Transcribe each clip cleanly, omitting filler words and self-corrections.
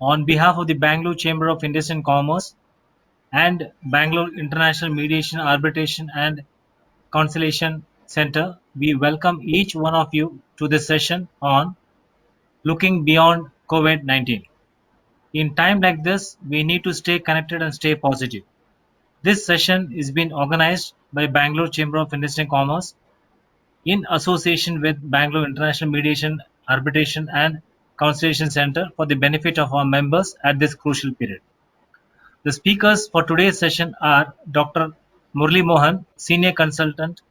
On behalf of the Bangalore Chamber of Industry and Commerce and Bangalore International Mediation, Arbitration and Conciliation Centre, we welcome each one of you to this session on looking beyond COVID-19. In time like this, we need to stay connected and stay positive. This session is being organized by Bangalore Chamber of Industry and Commerce in association with Bangalore International Mediation, Arbitration and Conciliation Centre for the benefit of our members at this crucial period. The speakers for today's session are Dr. Murali Mohan, Senior Consultant,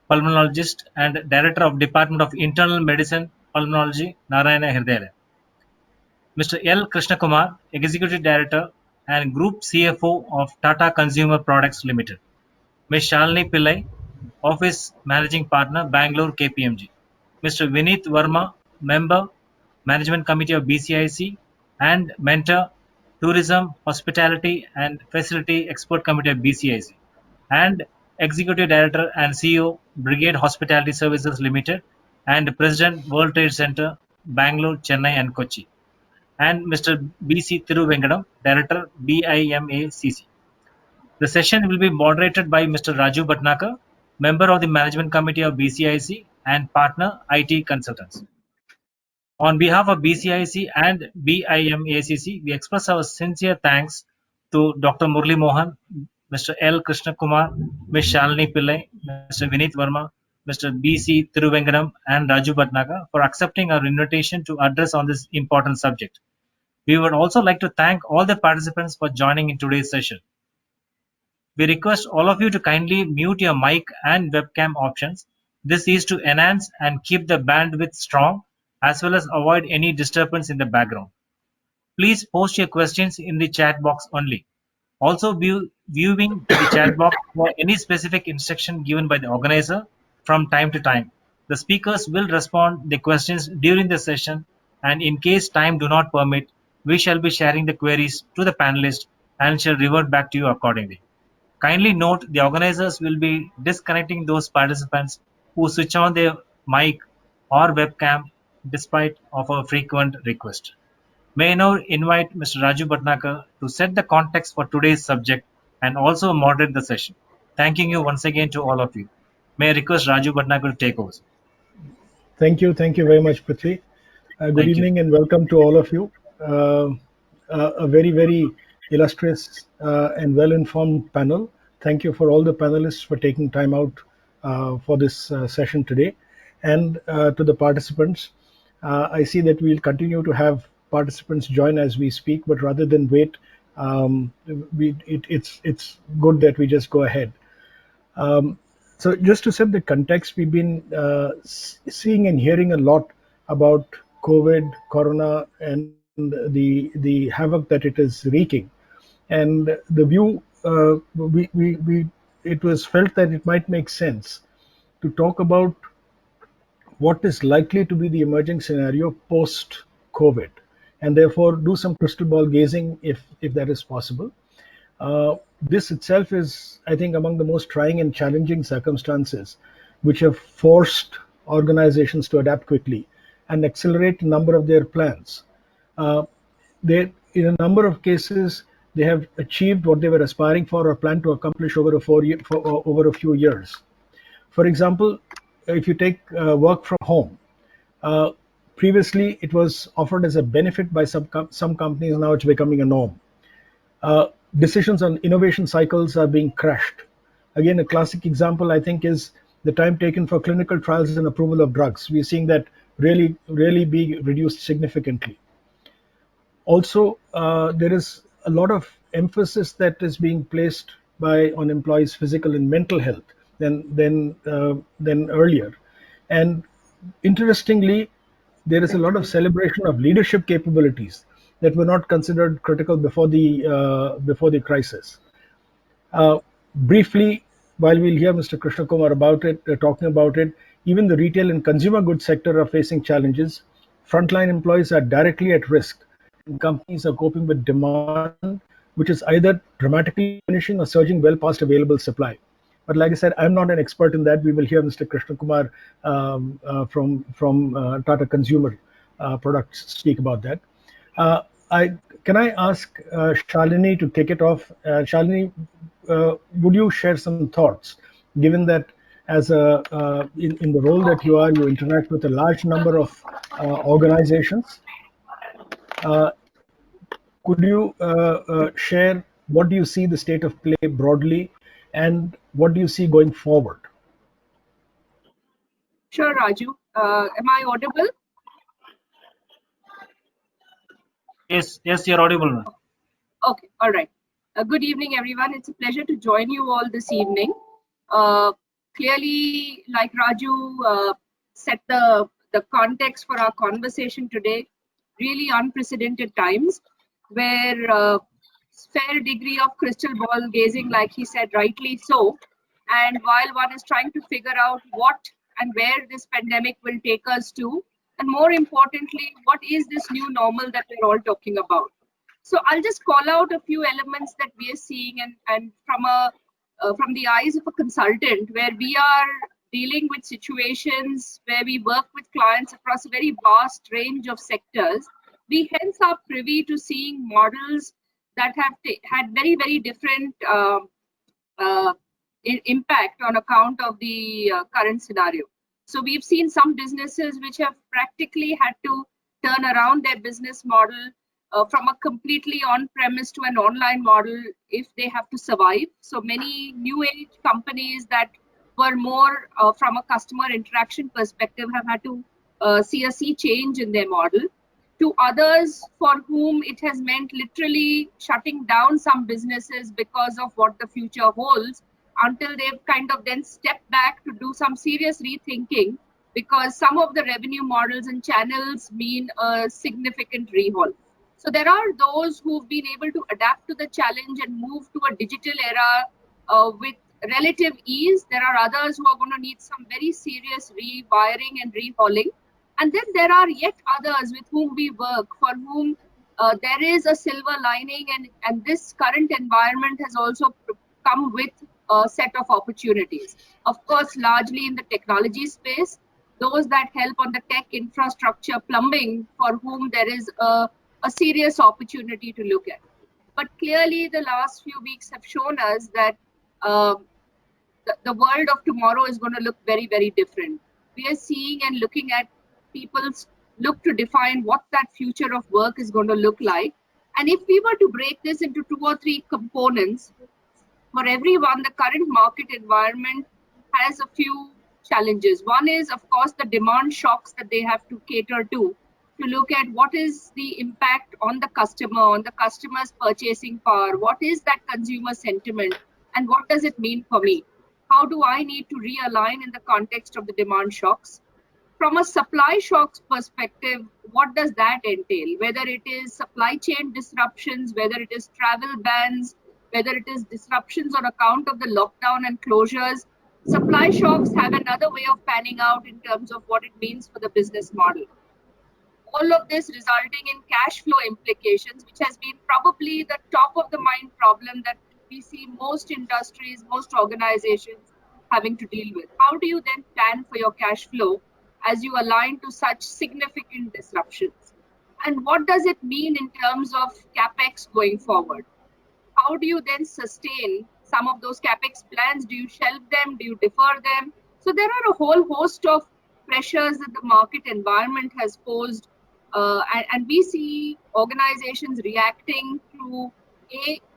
Pulmonologist and Director of Department of Internal Medicine, Pulmonology, Narayana, Hrudayalaya. Mr. L. Krishna Kumar, Executive Director and Group CFO of Tata Consumer Products Limited. Ms. Shalini Pillai, Office Managing Partner, Bangalore KPMG. Mr. Vineet Verma, Member, Management Committee of BCIC and Mentor, Tourism, Hospitality and Facility Expert Committee of BCIC. And Executive Director and CEO, Brigade Hospitality Services Limited and President, World Trade Center, Bangalore, Chennai and Kochi. And Mr. B.C. Thiruvengadam, Director, BIMACC. The session will be moderated by Mr. Raju Bhatnagar, Member of the Management Committee of BCIC and Partner IT Consultants. On behalf of BCIC and BIMACC, we express our sincere thanks to Dr. Murali Mohan, Mr. L. Krishna Kumar, Ms. Shalini Pillai, Mr. Vineet Verma, Mr. B.C. Thiruvengadam and Raju Bhatnagar for accepting our invitation to address on this important subject. We would also like to thank all the participants for joining in today's session. We request all of you to kindly mute your mic and webcam options. This is to enhance and keep the bandwidth strong as well as avoid any disturbance in the background. Please post your questions in the chat box only. Also viewing the chat box for any specific instruction given by the organizer from time to time. The speakers will respond the questions during the session, and in case time do not permit, we shall be sharing the queries to the panelists and shall revert back to you accordingly. Kindly note the organizers will be disconnecting those participants who switch on their mic or webcam despite of a frequent request. May I now invite Mr. Raju Bhatnagar to set the context for today's subject and also moderate the session. Thanking you once again to all of you. May I request Raju Bhatnagar to take over. Thank you very much, Prithvi. Good evening and welcome to all of you. A very illustrious and well-informed panel. Thank you for all the panelists for taking time out for this session today. And to the participants, I see that we'll continue to have participants join as we speak, but rather than wait, it's good that we just go ahead. So just to set the context, we've been seeing and hearing a lot about COVID, Corona, and the havoc that it is wreaking. And the view, it was felt that it might make sense to talk about what is likely to be the emerging scenario post-COVID, and therefore do some crystal ball gazing if that is possible. This itself is, I think, among the most trying and challenging circumstances which have forced organizations to adapt quickly and accelerate a number of their plans. In a number of cases, they have achieved what they were aspiring for or planned to accomplish over a few years. For example, if you take work from home, previously it was offered as a benefit by some companies. Now it's becoming a norm. Decisions on innovation cycles are being crashed. Again, a classic example, I think, is the time taken for clinical trials and approval of drugs. We're seeing that really be reduced significantly. Also, there is a lot of emphasis that is being placed on employees' physical and mental health than earlier. And interestingly, there is a lot of celebration of leadership capabilities that were not considered critical before the crisis. Briefly, while we'll hear Mr. Krishna Kumar talking about it, even the retail and consumer goods sector are facing challenges. Frontline employees are directly at risk, and companies are coping with demand, which is either dramatically diminishing or surging well past available supply. But like I said, I'm not an expert in that. We will hear Mr. Krishna Kumar from Tata Consumer Products speak about that. Can I ask Shalini to kick it off? Shalini, would you share some thoughts, given that as in the role that you are, you interact with a large number of organizations. Could you share what do you see the state of play broadly, and what do you see going forward? Sure, Raju. Am I audible? Yes, you're audible. Okay, all right. Good evening, everyone. It's a pleasure to join you all this evening. Clearly, like Raju set the context for our conversation today, really unprecedented times where fair degree of crystal ball gazing, like he said, rightly so. And while one is trying to figure out what and where this pandemic will take us to, and more importantly, what is this new normal that we're all talking about? So I'll just call out a few elements that we are seeing, and from the eyes of a consultant, where we are dealing with situations where we work with clients across a very vast range of sectors. We hence are privy to seeing models that have had very, very different impact on account of the current scenario. So we've seen some businesses which have practically had to turn around their business model from a completely on-premise to an online model if they have to survive. So many new age companies that were more from a customer interaction perspective have had to see a sea change in their model. To others for whom it has meant literally shutting down some businesses because of what the future holds, until they've kind of then stepped back to do some serious rethinking, because some of the revenue models and channels mean a significant rehaul. So there are those who've been able to adapt to the challenge and move to a digital era with relative ease. There are others who are going to need some very serious rewiring and rehauling. And then there are yet others with whom we work, for whom there is a silver lining, and this current environment has also come with a set of opportunities. Of course, largely in the technology space, those that help on the tech infrastructure, plumbing, for whom there is a serious opportunity to look at. But clearly, the last few weeks have shown us that the world of tomorrow is going to look very, very different. We are seeing and looking at people's look to define what that future of work is going to look like. And if we were to break this into 2 or 3 components, for everyone, the current market environment has a few challenges. One is, of course, the demand shocks that they have to cater to look at what is the impact on the customer's purchasing power, what is that consumer sentiment, and what does it mean for me? How do I need to realign in the context of the demand shocks? From a supply shocks perspective, what does that entail? Whether it is supply chain disruptions, whether it is travel bans, whether it is disruptions on account of the lockdown and closures, supply shocks have another way of panning out in terms of what it means for the business model. All of this resulting in cash flow implications, which has been probably the top of the mind problem that we see most industries, most organizations having to deal with. How do you then plan for your cash flow as you align to such significant disruptions? And what does it mean in terms of CapEx going forward? How do you then sustain some of those CapEx plans? Do you shelve them? Do you defer them? So there are a whole host of pressures that the market environment has posed. And we see organizations reacting to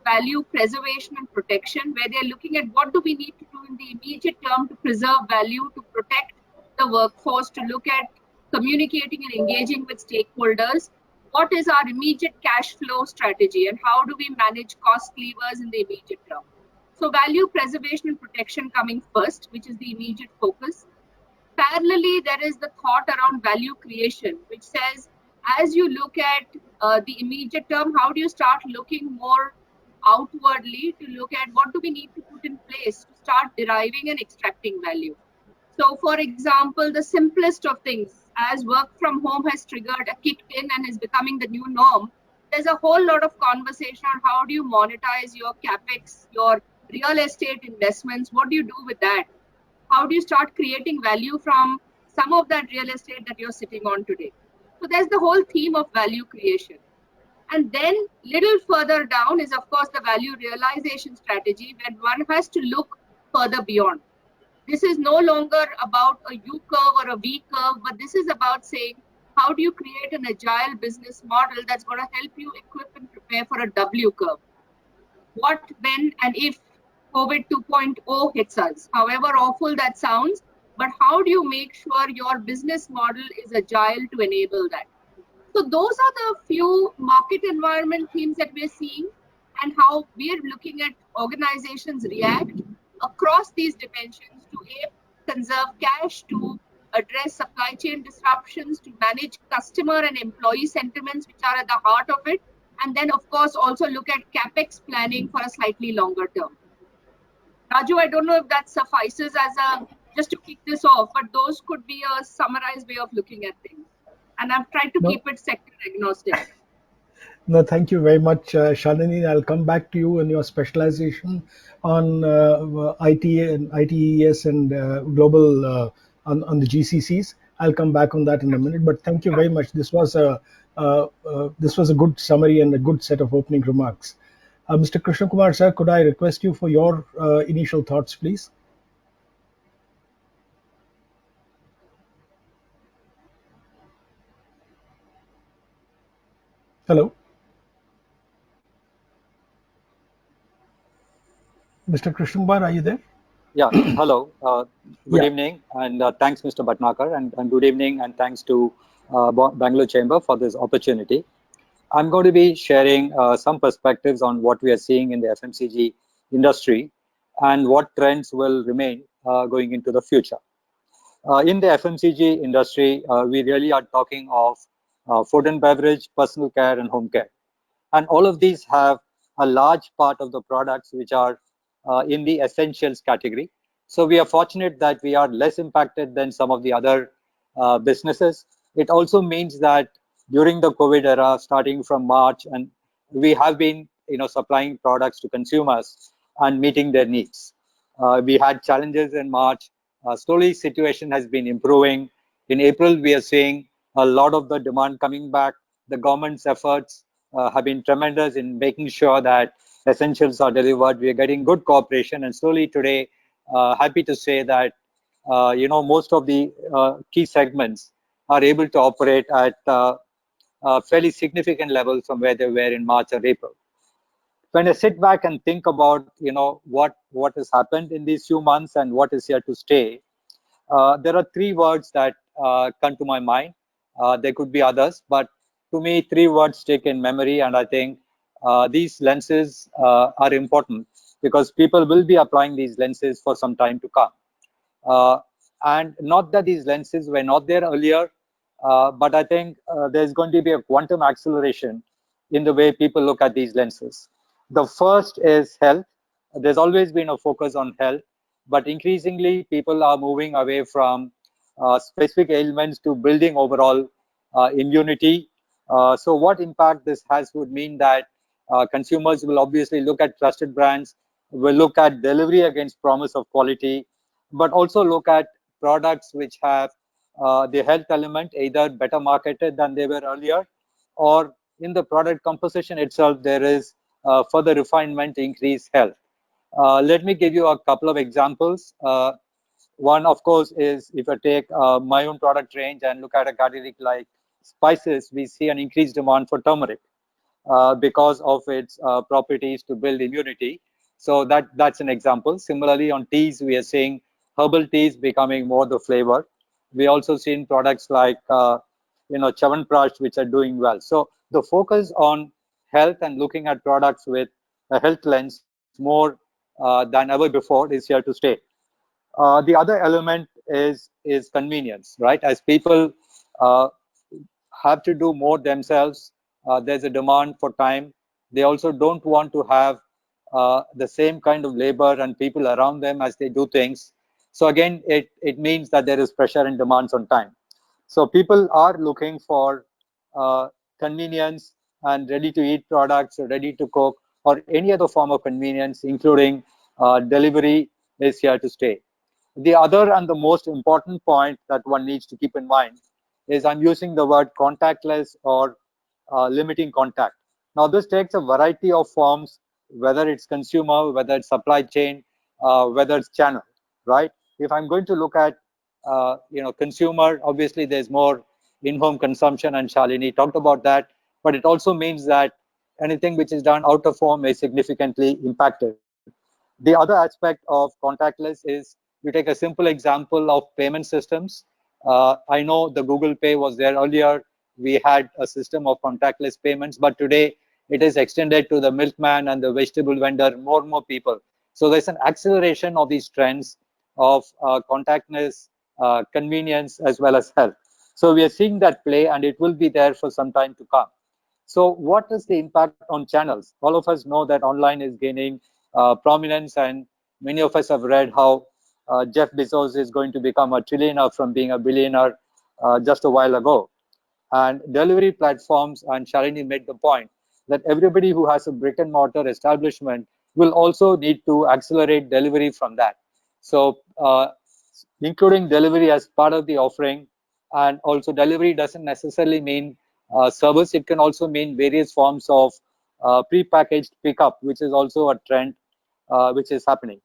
value preservation and protection, where they're looking at what do we need to do in the immediate term to preserve value, to protect the workforce, to look at communicating and engaging with stakeholders. What is our immediate cash flow strategy, and how do we manage cost levers in the immediate term? So value preservation and protection coming first, which is the immediate focus. Parallelly, there is the thought around value creation, which says, as you look at the immediate term, how do you start looking more outwardly to look at what do we need to put in place to start deriving and extracting value? So, for example, the simplest of things, as work from home has triggered, kicked in and is becoming the new norm, there's a whole lot of conversation on how do you monetize your CapEx, your real estate investments, what do you do with that? How do you start creating value from some of that real estate that you're sitting on today? So there's the whole theme of value creation. And then little further down is of course the value realization strategy, when one has to look further beyond. This is no longer about a U curve or a V curve, but this is about saying, how do you create an agile business model that's going to help you equip and prepare for a W curve? What, when, and if COVID 2.0 hits us, however awful that sounds, but how do you make sure your business model is agile to enable that? So those are the few market environment themes that we're seeing, and how we're looking at organizations react across these dimensions to conserve cash, to address supply chain disruptions, to manage customer and employee sentiments, which are at the heart of it, and then of course also look at capex planning for a slightly longer term. Raju, I don't know if that suffices as a just to kick this off, but those could be a summarized way of looking at things. And I've tried to No, keep it sector agnostic. no, thank you very much, Shalini. I'll come back to you in your specialization on IT and ITES and global on the GCCs. I'll come back on that in a minute. But thank you very much. This was a good summary and a good set of opening remarks. Mr. Krishna Kumar, sir, could I request you for your initial thoughts, please? Hello, Mr. Krishna Kumar, are you there? Yeah, hello. Good Yeah. evening, and thanks, Mr. Bhatnagar, and good evening, and thanks to Bangalore Chamber for this opportunity. I'm going to be sharing some perspectives on what we are seeing in the FMCG industry and what trends will remain going into the future. In the FMCG industry, we really are talking of food and beverage, personal care, and home care. And all of these have a large part of the products which are in the essentials category. So we are fortunate that we are less impacted than some of the other businesses. It also means that during the COVID era, starting from March, and we have been supplying products to consumers and meeting their needs. We had challenges in March. Slowly, situation has been improving. In April, we are seeing a lot of the demand coming back. The government's efforts have been tremendous in making sure that essentials are delivered. We are getting good cooperation, and slowly today, happy to say that most of the key segments are able to operate at fairly significant levels from where they were in March or April. When I sit back and think about what has happened in these few months and what is here to stay, there are three words that come to my mind. There could be others, but to me, three words stick in memory, and I think these lenses are important because people will be applying these lenses for some time to come. Uh, and not that these lenses were not there earlier, but I think there's going to be a quantum acceleration in the way people look at these lenses. The first is health. There's always been a focus on health, but increasingly people are moving away from specific ailments to building overall immunity. So what impact this has would mean that consumers will obviously look at trusted brands, will look at delivery against promise of quality, but also look at products which have the health element either better marketed than they were earlier, or in the product composition itself there is further refinement to increase health. Let me give you a couple of examples. One, of course, is if I take my own product range and look at a category like spices, we see an increased demand for turmeric because of its properties to build immunity. So that's an example. Similarly, on teas, we are seeing herbal teas becoming more the flavor. We also seen products like Chavanprash, which are doing well. So the focus on health and looking at products with a health lens more than ever before is here to stay. The other element is convenience, right? As people uh, have to do more themselves, there's a demand for time. They also don't want to have the same kind of labor and people around them as they do things. So again, it means that there is pressure and demands on time. So people are looking for uh, convenience and ready-to-eat products, or ready to cook, or any other form of convenience, including delivery, is here to stay. The other and the most important point that one needs to keep in mind is I'm using the word contactless or limiting contact. Now, this takes a variety of forms, whether it's consumer, whether it's supply chain, whether it's channel, right? If I'm going to look at, consumer, obviously there's more in-home consumption, and Shalini talked about that, but it also means that anything which is done out of home is significantly impacted. The other aspect of contactless is, you take a simple example of payment systems. I know the Google Pay was there earlier. We had a system of contactless payments, but today it is extended to the milkman and the vegetable vendor, more and more people. So there's an acceleration of these trends of contactless, convenience, as well as health. So we are seeing that play, and it will be there for some time to come. So what is the impact on channels? All of us know that online is gaining prominence, and many of us have read how Jeff Bezos is going to become a trillionaire from being a billionaire just a while ago. And delivery platforms, and Shalini made the point that everybody who has a brick and mortar establishment will also need to accelerate delivery from that. So including delivery as part of the offering, and also delivery doesn't necessarily mean service. It can also mean various forms of pre-packaged pickup, which is also a trend which is happening.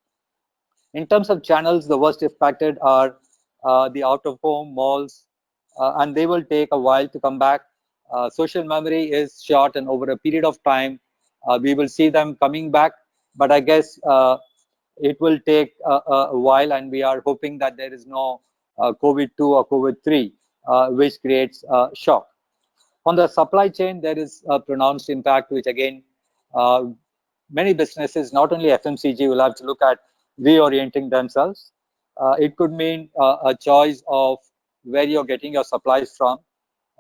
In terms of channels, the worst impacted are the out-of-home malls, and they will take a while to come back. Social memory is short, and over a period of time, we will see them coming back. But I guess it will take a while, and we are hoping that there is no COVID-2 or COVID-3, which creates shock. On the supply chain, there is a pronounced impact, which again, many businesses, not only FMCG, will have to look at reorienting themselves. It could mean a choice of where you're getting your supplies from.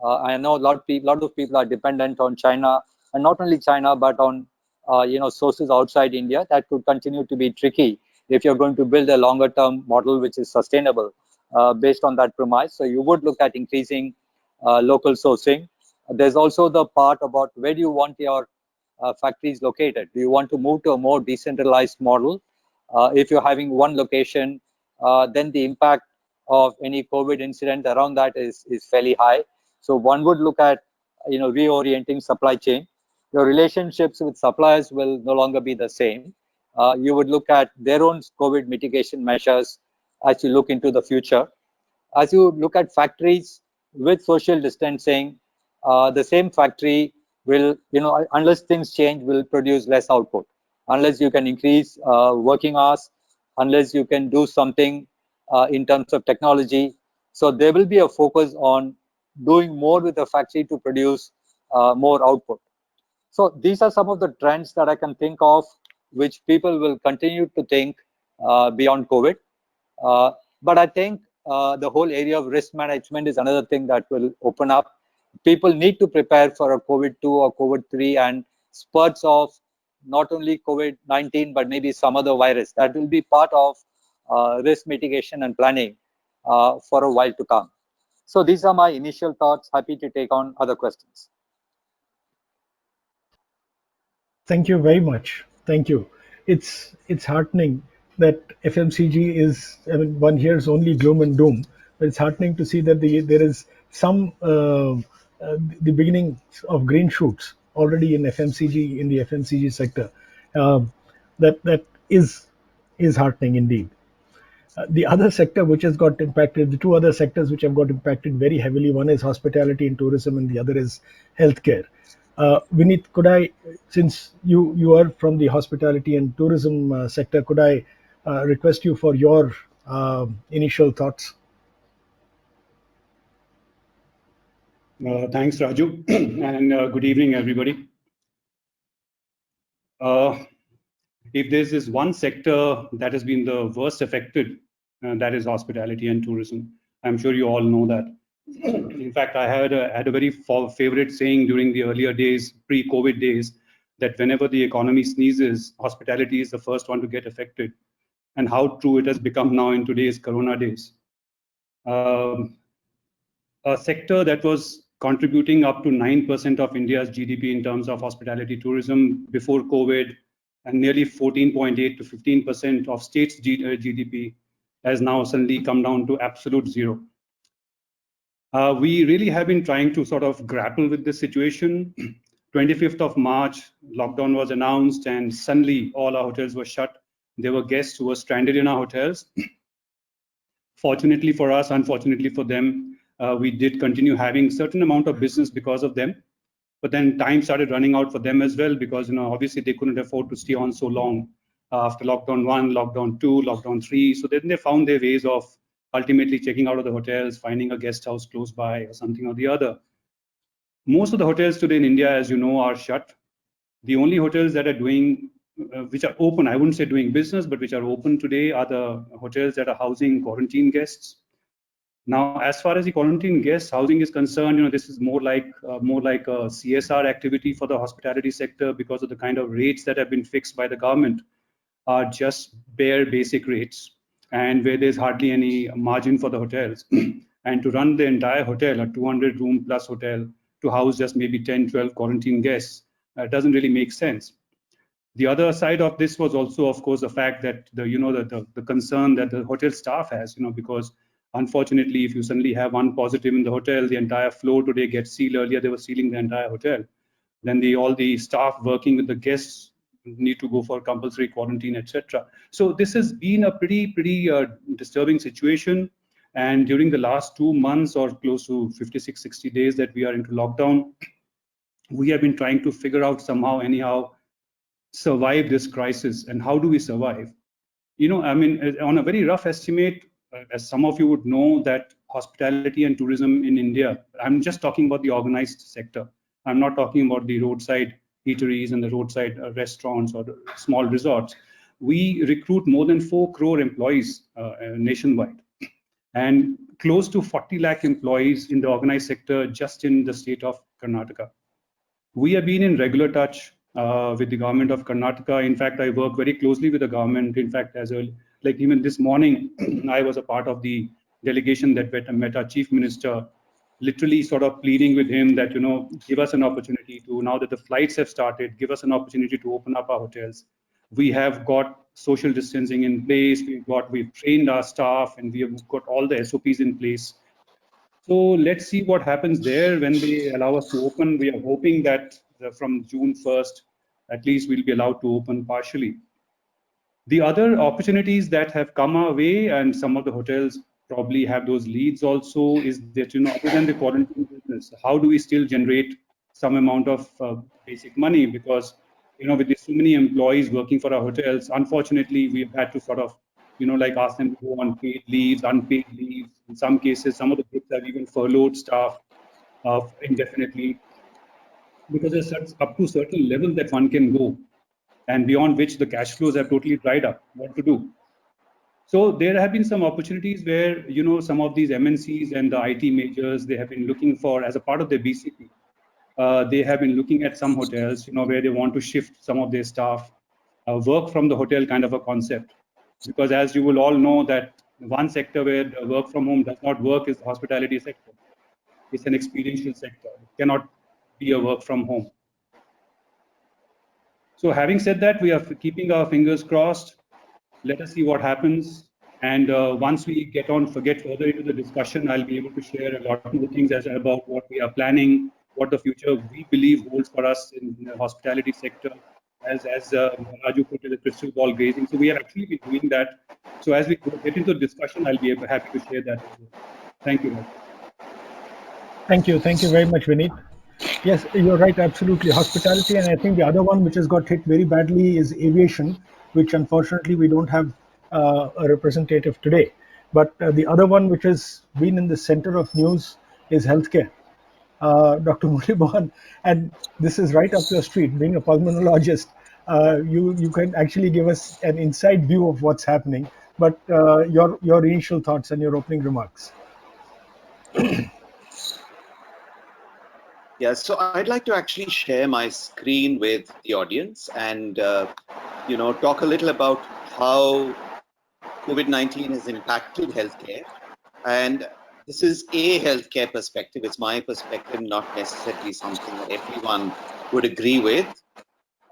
I know a lot of people are dependent on China, and not only China, but on sources outside India. That could continue to be tricky if you're going to build a longer-term model which is sustainable based on that premise. So you would look at increasing local sourcing. There's also the part about where do you want your factories located. Do you want to move to a more decentralized model? If you're having one location, then the impact of any COVID incident around that is fairly high. So one would look at reorienting supply chain. Your relationships with suppliers will no longer be the same. You would look at their own COVID mitigation measures as you look into the future. As you look at factories with social distancing, the same factory will, unless things change, will produce less output. Unless you can increase working hours, unless you can do something in terms of technology. So there will be a focus on doing more with the factory to produce more output. So these are some of the trends that I can think of, which people will continue to think beyond COVID. But I think the whole area of risk management is another thing that will open up. People need to prepare for a COVID-2 or COVID-3 and spurts of not only COVID-19, but maybe some other virus. That will be part of risk mitigation and planning for a while to come. So these are my initial thoughts. Happy to take on other questions. Thank you very much. Thank you. It's heartening that FMCG is. I mean, one hears only gloom and doom, but it's heartening to see that there is some the beginning of green shoots already in FMCG, in the FMCG sector. That is heartening indeed. The other sector which has got impacted, the two other sectors which have got impacted very heavily, one is hospitality and tourism, and the other is healthcare. Vineet, could I, since you are from the hospitality and tourism sector, could I request you for your initial thoughts? Thanks, Raju, and good evening, everybody. If there's this one sector that has been the worst affected, that is hospitality and tourism. I'm sure you all know that. In fact, I had a very favorite saying during the earlier days, pre-COVID days, that whenever the economy sneezes, hospitality is the first one to get affected. And how true it has become now in today's Corona days. A sector that was contributing up to 9% of India's GDP in terms of hospitality tourism before COVID, and nearly 14.8 to 15% of states' GDP has now suddenly come down to absolute zero. We really have been trying to sort of grapple with this situation. 25th of March, lockdown was announced, and suddenly all our hotels were shut. There were guests who were stranded in our hotels. Fortunately for us, unfortunately for them, we did continue having certain amount of business because of them. But then time started running out for them as well, because obviously they couldn't afford to stay on so long after lockdown 1, lockdown 2, lockdown 3. So then they found their ways of ultimately checking out of the hotels, finding a guest house close by or something or the other. Most of the hotels today in India, as you know, are shut. The only hotels that are doing, which are open, I wouldn't say doing business, but which are open today are the hotels that are housing quarantine guests. Now, as far as the quarantine guest housing is concerned, this is more like a CSR activity for the hospitality sector, because of the kind of rates that have been fixed by the government are just bare basic rates, and where there's hardly any margin for the hotels. And to run the entire hotel, a 200 room plus hotel, to house just maybe 10, 12 quarantine guests, doesn't really make sense. The other side of this was also, of course, the fact that the concern that the hotel staff has, because unfortunately, if you suddenly have one positive in the hotel, the entire floor today gets sealed. Earlier, they were sealing the entire hotel. Then all the staff working with the guests need to go for compulsory quarantine, etc. So this has been a pretty disturbing situation. And during the last 2 months or close to 56, 60 days that we are into lockdown, we have been trying to figure out somehow, anyhow, survive this crisis. And how do we survive? On a very rough estimate, as some of you would know, that hospitality and tourism in India, I'm just talking about the organized sector. I'm not talking about the roadside eateries and the roadside restaurants or the small resorts. We recruit more than 4 crore employees nationwide, and close to 40 lakh employees in the organized sector just in the state of Karnataka. We have been in regular touch with the government of Karnataka. In fact, I work very closely with the government. In fact, like even this morning, I was a part of the delegation that met our chief minister, literally sort of pleading with him that, give us an opportunity to, now that the flights have started, give us an opportunity to open up our hotels. We have got social distancing in place. We've trained our staff, and we have got all the SOPs in place. So let's see what happens there when they allow us to open. We are hoping that from June 1st, at least we'll be allowed to open partially. The other opportunities that have come our way, and some of the hotels probably have those leads also, is that, other than the quarantine business, how do we still generate some amount of basic money? Because, with so many employees working for our hotels, unfortunately, we've had to sort of, ask them to go on paid leaves, unpaid leaves. In some cases, some of the groups have even furloughed staff indefinitely, because there's up to a certain level that one can go, and beyond which the cash flows have totally dried up. What to do? So there have been some opportunities where, some of these MNCs and the IT majors, they have been looking for, as a part of their BCP, they have been looking at some hotels, where they want to shift some of their staff, work from the hotel kind of a concept. Because as you will all know, that one sector where the work from home does not work is the hospitality sector. It's an experiential sector. It cannot be a work from home. So having said that, we are keeping our fingers crossed. Let us see what happens. And once we get further into the discussion, I'll be able to share a lot more things about what we are planning, what the future we believe holds for us in the hospitality sector, as Raju put it, the crystal ball gazing. So we have actually been doing that. So as we get into the discussion, I'll be happy to share that as well. Thank you, Raju. Thank you very much, Vineet. Yes, you're right, absolutely. Hospitality, and I think the other one which has got hit very badly is aviation, which unfortunately we don't have a representative today. But the other one which has been in the center of news is healthcare. Dr. Mohan, and this is right up your street. Being a pulmonologist, you can actually give us an inside view of what's happening. But your initial thoughts and your opening remarks. Yeah, so I'd like to actually share my screen with the audience and talk a little about how COVID-19 has impacted healthcare. And this is a healthcare perspective. It's my perspective, not necessarily something that everyone would agree with.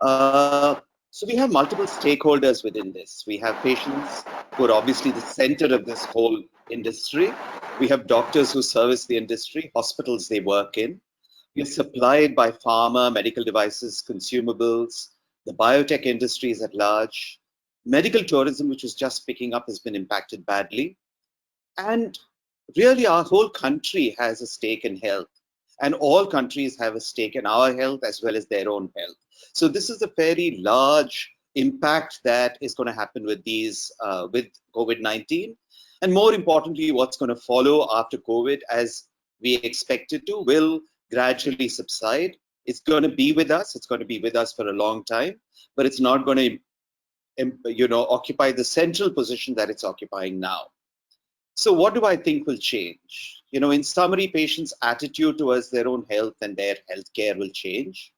So we have multiple stakeholders within this. We have patients who are obviously the center of this whole industry. We have doctors who service the industry, hospitals they work in. We are supplied by pharma, medical devices, consumables, the biotech industries at large. Medical tourism, which is just picking up, has been impacted badly. And really, our whole country has a stake in health. And all countries have a stake in our health as well as their own health. So this is a very large impact that is going to happen with with COVID-19. And more importantly, what's going to follow after COVID, as we expect it to, will gradually subside. It's going to be with us. It's going to be with us for a long time, but it's not going to, occupy the central position that it's occupying now. So what do I think will change? In summary, patients' attitude towards their own health and their healthcare will change.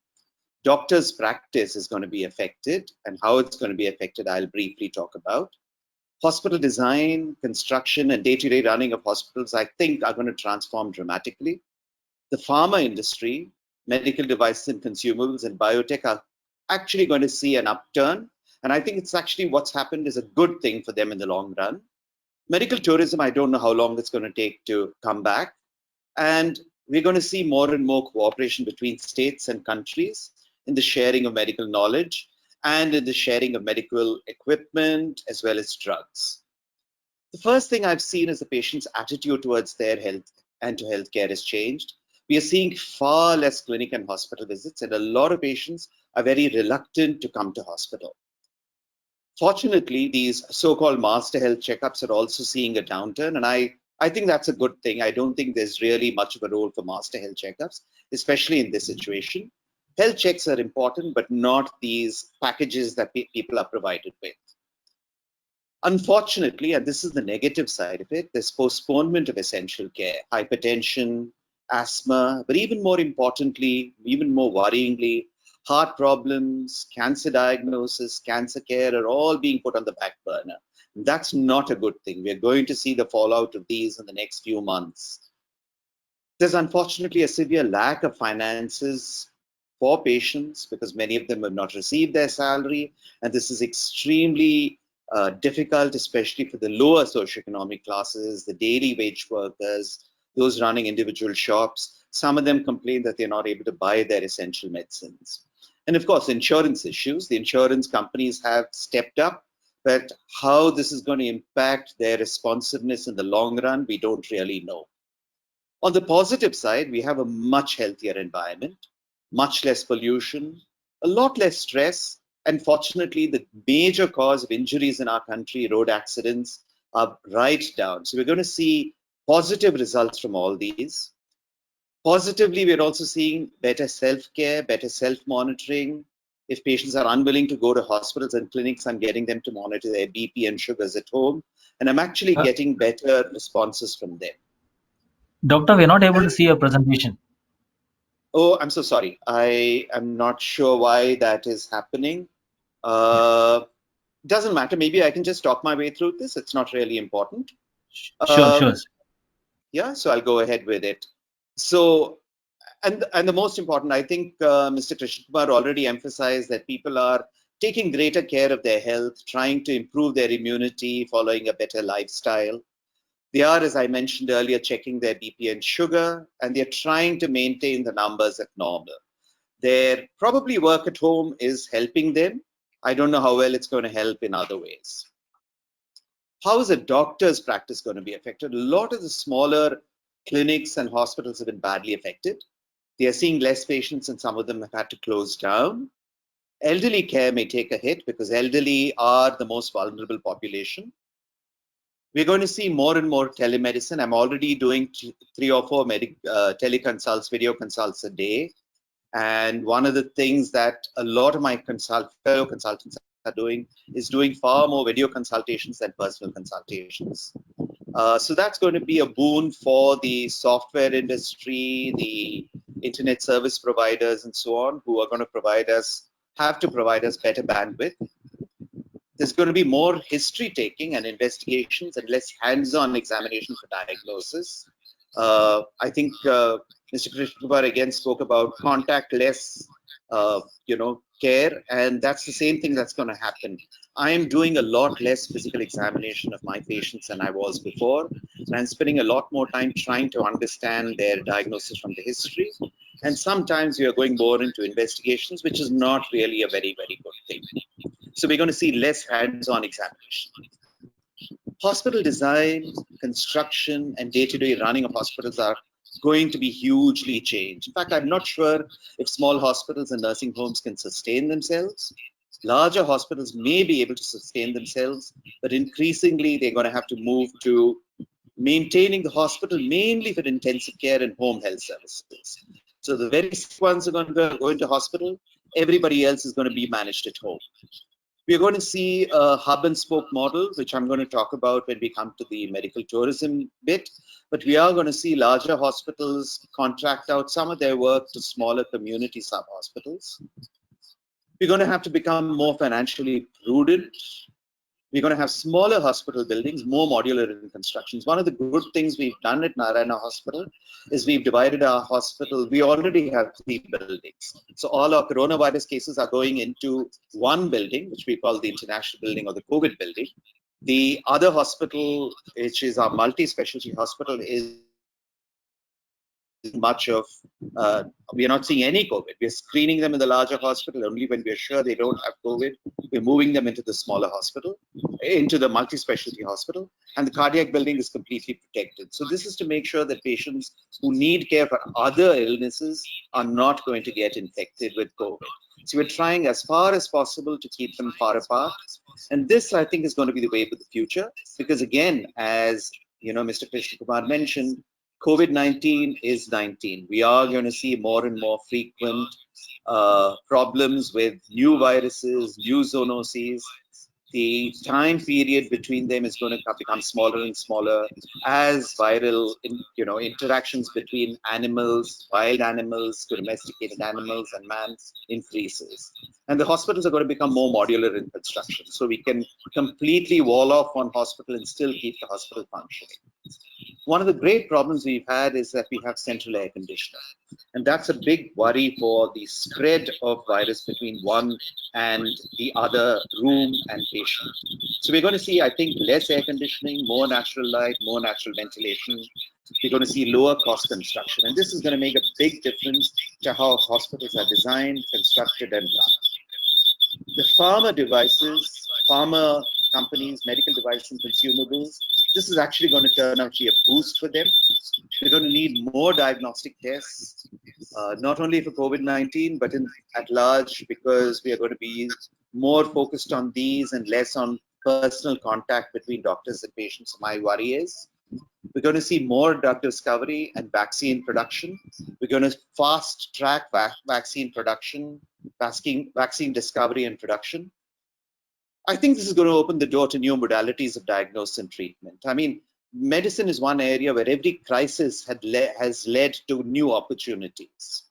Doctors' practice is going to be affected, and how it's going to be affected, I'll briefly talk about. Hospital design, construction, and day-to-day running of hospitals, I think, are going to transform dramatically. The pharma industry, medical devices and consumables, and biotech are actually going to see an upturn. And I think it's actually what's happened is a good thing for them in the long run. Medical tourism, I don't know how long it's going to take to come back. And we're going to see more and more cooperation between states and countries in the sharing of medical knowledge and in the sharing of medical equipment as well as drugs. The first thing I've seen is the patient's attitude towards their health and to healthcare has changed. We are seeing far less clinic and hospital visits, and a lot of patients are very reluctant to come to hospital. Fortunately, these so-called master health checkups are also seeing a downturn, and I think that's a good thing. I don't think there's really much of a role for master health checkups, especially in this situation. Health checks are important, but not these packages that people are provided with. Unfortunately, and this is the negative side of it, there's postponement of essential care, hypertension, asthma, but even more importantly, even more worryingly, heart problems, cancer diagnosis, cancer care are all being put on the back burner. That's not a good thing. We're going to see the fallout of these in the next few months. There's unfortunately a severe lack of finances for patients because many of them have not received their salary, and this is extremely difficult, especially for the lower socioeconomic classes, the daily wage workers, those running individual shops. Some of them complain that they're not able to buy their essential medicines. And of course, insurance issues. The insurance companies have stepped up, but how this is going to impact their responsiveness in the long run, we don't really know. On the positive side, we have a much healthier environment, much less pollution, a lot less stress, and fortunately, the major cause of injuries in our country, road accidents, are right down. So we're going to see positive results from all these. Positively, we're also seeing better self-care, better self-monitoring. If patients are unwilling to go to hospitals and clinics, I'm getting them to monitor their BP and sugars at home. And I'm actually getting better responses from them. Doctor, we're not able to see your presentation. Oh, I'm so sorry. I am not sure why that is happening. Doesn't matter. Maybe I can just talk my way through this. It's not really important. Sure. Yeah, so I'll go ahead with it. So, and the most important, I think Mr. Krishna already emphasized that people are taking greater care of their health, trying to improve their immunity, following a better lifestyle. They are, as I mentioned earlier, checking their BP and sugar, and they're trying to maintain the numbers at normal. Their probably work at home is helping them. I don't know how well it's going to help in other ways. How is a doctor's practice going to be affected? A lot of the smaller clinics and hospitals have been badly affected. They are seeing less patients and some of them have had to close down. Elderly care may take a hit because elderly are the most vulnerable population. We're going to see more and more telemedicine. I'm already doing 3 or 4 teleconsults, video consults a day. And one of the things that a lot of my fellow consultants are doing is doing far more video consultations than personal consultations. So that's going to be a boon for the software industry, the internet service providers, and so on, who are going to have to provide us better bandwidth. There's going to be more history taking and investigations and less hands-on examination for diagnosis. I think Mr. Krishna again spoke about contactless, care, and that's the same thing that's going to happen. I am doing a lot less physical examination of my patients than I was before, and I'm spending a lot more time trying to understand their diagnosis from the history. And sometimes we are going more into investigations, which is not really a very, very good thing. So we're going to see less hands-on examination. Hospital design, construction, and day-to-day running of hospitals are going to be hugely changed. In fact, I'm not sure if small hospitals and nursing homes can sustain themselves. Larger hospitals may be able to sustain themselves, but increasingly they're going to have to move to maintaining the hospital mainly for intensive care and home health services. So the very sick ones are going to go into hospital. Everybody else is going to be managed at home. We're going to see a hub and spoke model, which I'm going to talk about when we come to the medical tourism bit. But we are going to see larger hospitals contract out some of their work to smaller community sub-hospitals. We're going to have to become more financially prudent. We're going to have smaller hospital buildings, more modular in constructions. One of the good things we've done at Narayana Hospital is we've divided our hospital. We already have 3 buildings. So all our coronavirus cases are going into one building, which we call the international building or the COVID building. The other hospital, which is our multi-specialty hospital, is much of, we are not seeing any COVID. We're screening them in the larger hospital only when we're sure they don't have COVID. We're moving them into the smaller hospital, into the multi-specialty hospital, and the cardiac building is completely protected. So this is to make sure that patients who need care for other illnesses are not going to get infected with COVID. So we're trying as far as possible to keep them far apart. And this, I think, is going to be the way of the future, because again, as you know, Mr. Krishna Kumar mentioned, COVID-19 is 19. We are going to see more and more frequent problems with new viruses, new zoonoses. The time period between them is going to become smaller and smaller as viral, interactions between animals, wild animals, domesticated animals, and man increases. And the hospitals are going to become more modular in construction, so we can completely wall off one hospital and still keep the hospital functioning. One of the great problems we've had is that we have central air conditioning. And that's a big worry for the spread of virus between one and the other room and patient. So we're going to see, I think, less air conditioning, more natural light, more natural ventilation. We're going to see lower cost construction. And this is going to make a big difference to how hospitals are designed, constructed, and run. The pharma devices, pharma companies, medical devices and consumables, this is actually going to turn out to be a boost for them. We're going to need more diagnostic tests, not only for COVID-19, but at large, because we are going to be more focused on these and less on personal contact between doctors and patients. My worry is we're going to see more drug discovery and vaccine production. We're going to fast track vaccine production, vaccine discovery and production. I think this is going to open the door to new modalities of diagnosis and treatment. I mean, medicine is one area where every crisis has led to new opportunities.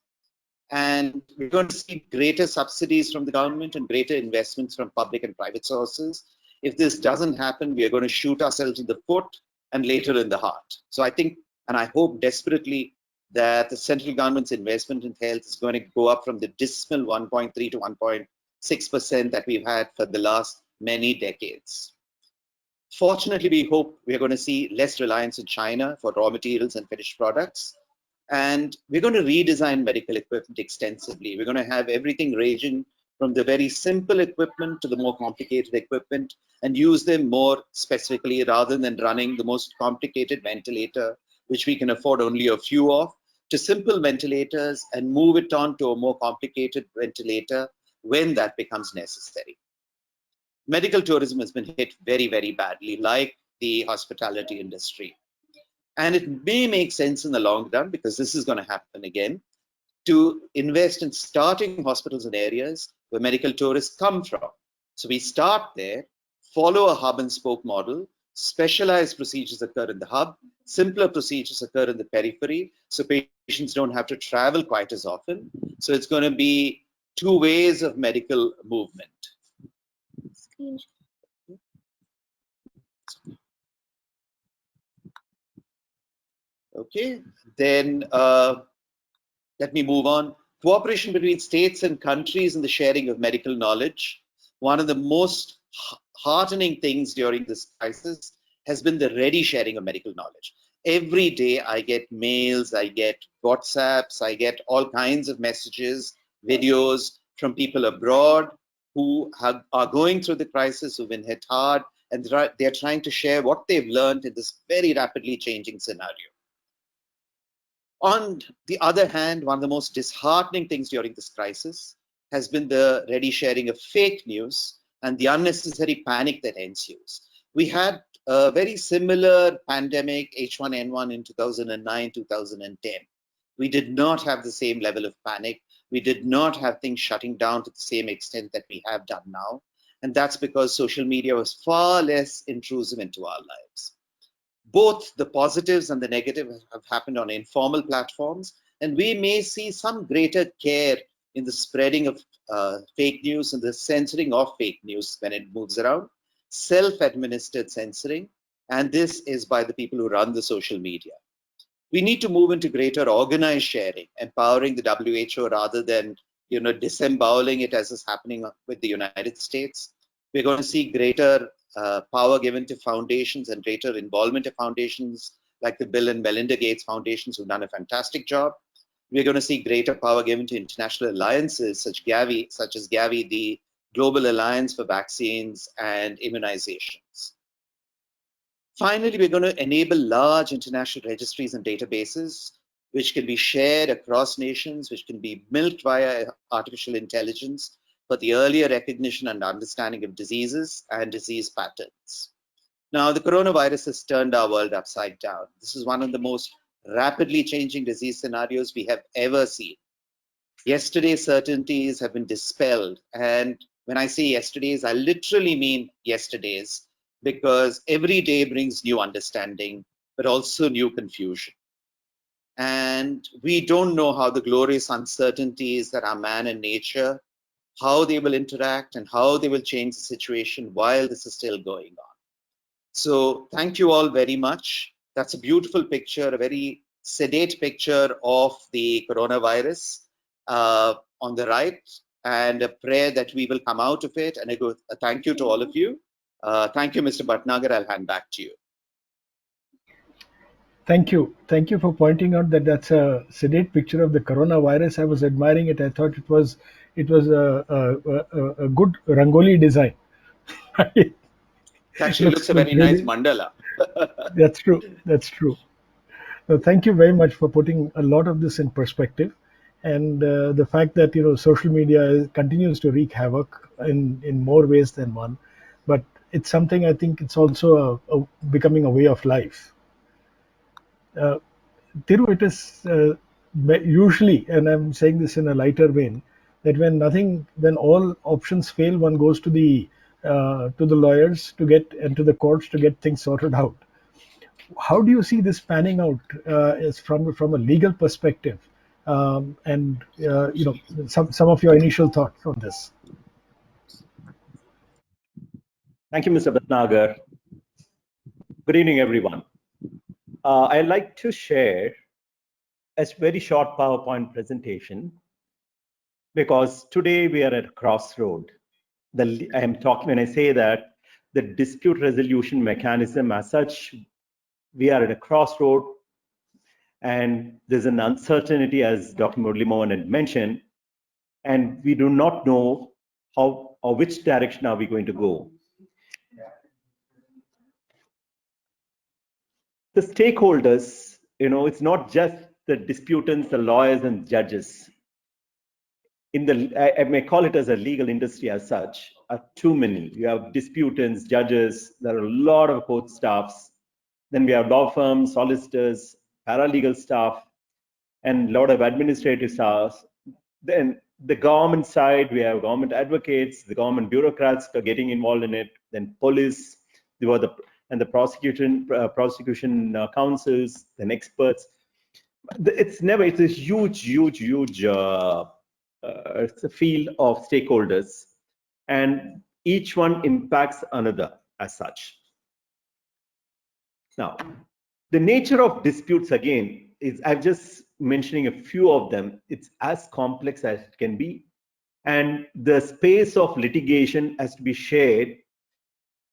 And we're going to see greater subsidies from the government and greater investments from public and private sources. If this doesn't happen, we are going to shoot ourselves in the foot and later in the heart. So I think, and I hope desperately, that the central government's investment in health is going to go up from the dismal 1.3 to 1.6% that we've had for the last many decades. Fortunately, we hope we're going to see less reliance on China for raw materials and finished products. And we're going to redesign medical equipment extensively. We're going to have everything ranging from the very simple equipment to the more complicated equipment and use them more specifically rather than running the most complicated ventilator, which we can afford only a few of, to simple ventilators and move it on to a more complicated ventilator when that becomes necessary. Medical tourism has been hit very, very badly, like the hospitality industry. And it may make sense in the long run, because this is going to happen again, to invest in starting hospitals in areas where medical tourists come from. So we start there, follow a hub and spoke model, specialized procedures occur in the hub, simpler procedures occur in the periphery, so patients don't have to travel quite as often. So it's going to be two ways of medical movement. Okay, then let me move on. Cooperation between states and countries in the sharing of medical knowledge. One of the most heartening things during this crisis has been the ready sharing of medical knowledge. Every day I get mails, I get WhatsApps, I get all kinds of messages, videos from people abroad who are going through the crisis, who've been hit hard, and they're trying to share what they've learned in this very rapidly changing scenario. On the other hand, one of the most disheartening things during this crisis has been the ready sharing of fake news and the unnecessary panic that ensues. We had a very similar pandemic, H1N1, in 2009, 2010. We did not have the same level of panic. We did not have things shutting down to the same extent that we have done now. And that's because social media was far less intrusive into our lives. Both the positives and the negatives have happened on informal platforms, and we may see some greater care in the spreading of fake news and the censoring of fake news when it moves around. Self-administered censoring, and this is by the people who run the social media. We need to move into greater organized sharing, empowering the WHO rather than disemboweling it as is happening with the United States. We're going to see greater power given to foundations and greater involvement of foundations like the Bill and Melinda Gates Foundations, who've done a fantastic job. We're going to see greater power given to international alliances such as Gavi, the Global Alliance for Vaccines and Immunizations. Finally, we're going to enable large international registries and databases which can be shared across nations, which can be milked via artificial intelligence for the earlier recognition and understanding of diseases and disease patterns. Now, the coronavirus has turned our world upside down. This is one of the most rapidly changing disease scenarios we have ever seen. Yesterday's certainties have been dispelled. And when I say yesterday's, I literally mean yesterday's, because every day brings new understanding, but also new confusion. And we don't know how the glorious uncertainties that are man and nature, how they will interact and how they will change the situation while this is still going on. So thank you all very much. That's a beautiful picture, a very sedate picture of the coronavirus on the right, and a prayer that we will come out of it. And a thank you to all of you. Thank you, Mr. Bhatnagar. I'll hand back to you. Thank you. Thank you for pointing out that that's a sedate picture of the coronavirus. I was admiring it. I thought it was a good Rangoli design. It actually looks a very nice mandala. That's true. That's true. Thank you very much for putting a lot of this in perspective, and the fact that social media continues to wreak havoc in more ways than one, but it's something I think it's also becoming a way of life. Thiru, it is usually, and I'm saying this in a lighter vein, that when all options fail, one goes to the lawyers and to the courts to get things sorted out. How do you see this panning out from a legal perspective? And some of your initial thoughts on this. Thank you, Mr. Bhatnagar. Good evening, everyone. I'd like to share a very short PowerPoint presentation because today we are at a crossroad. I am talking when I say that the dispute resolution mechanism as such, we are at a crossroad, and there's an uncertainty, as Dr. Murali Mohan had mentioned, and we do not know how or which direction are we going to go. The stakeholders, it's not just the disputants, the lawyers and judges. I may call it as a legal industry as such, are too many. You have disputants, judges, there are a lot of court staffs. Then we have law firms, solicitors, paralegal staff, and a lot of administrative staff. Then the government side, we have government advocates, the government bureaucrats are getting involved in it, then police, and the prosecution councils, then experts. It's a huge it's a field of stakeholders, and each one impacts another as such. Now, the nature of disputes again is, I'm just mentioning a few of them. It's as complex as it can be, and the space of litigation has to be shared.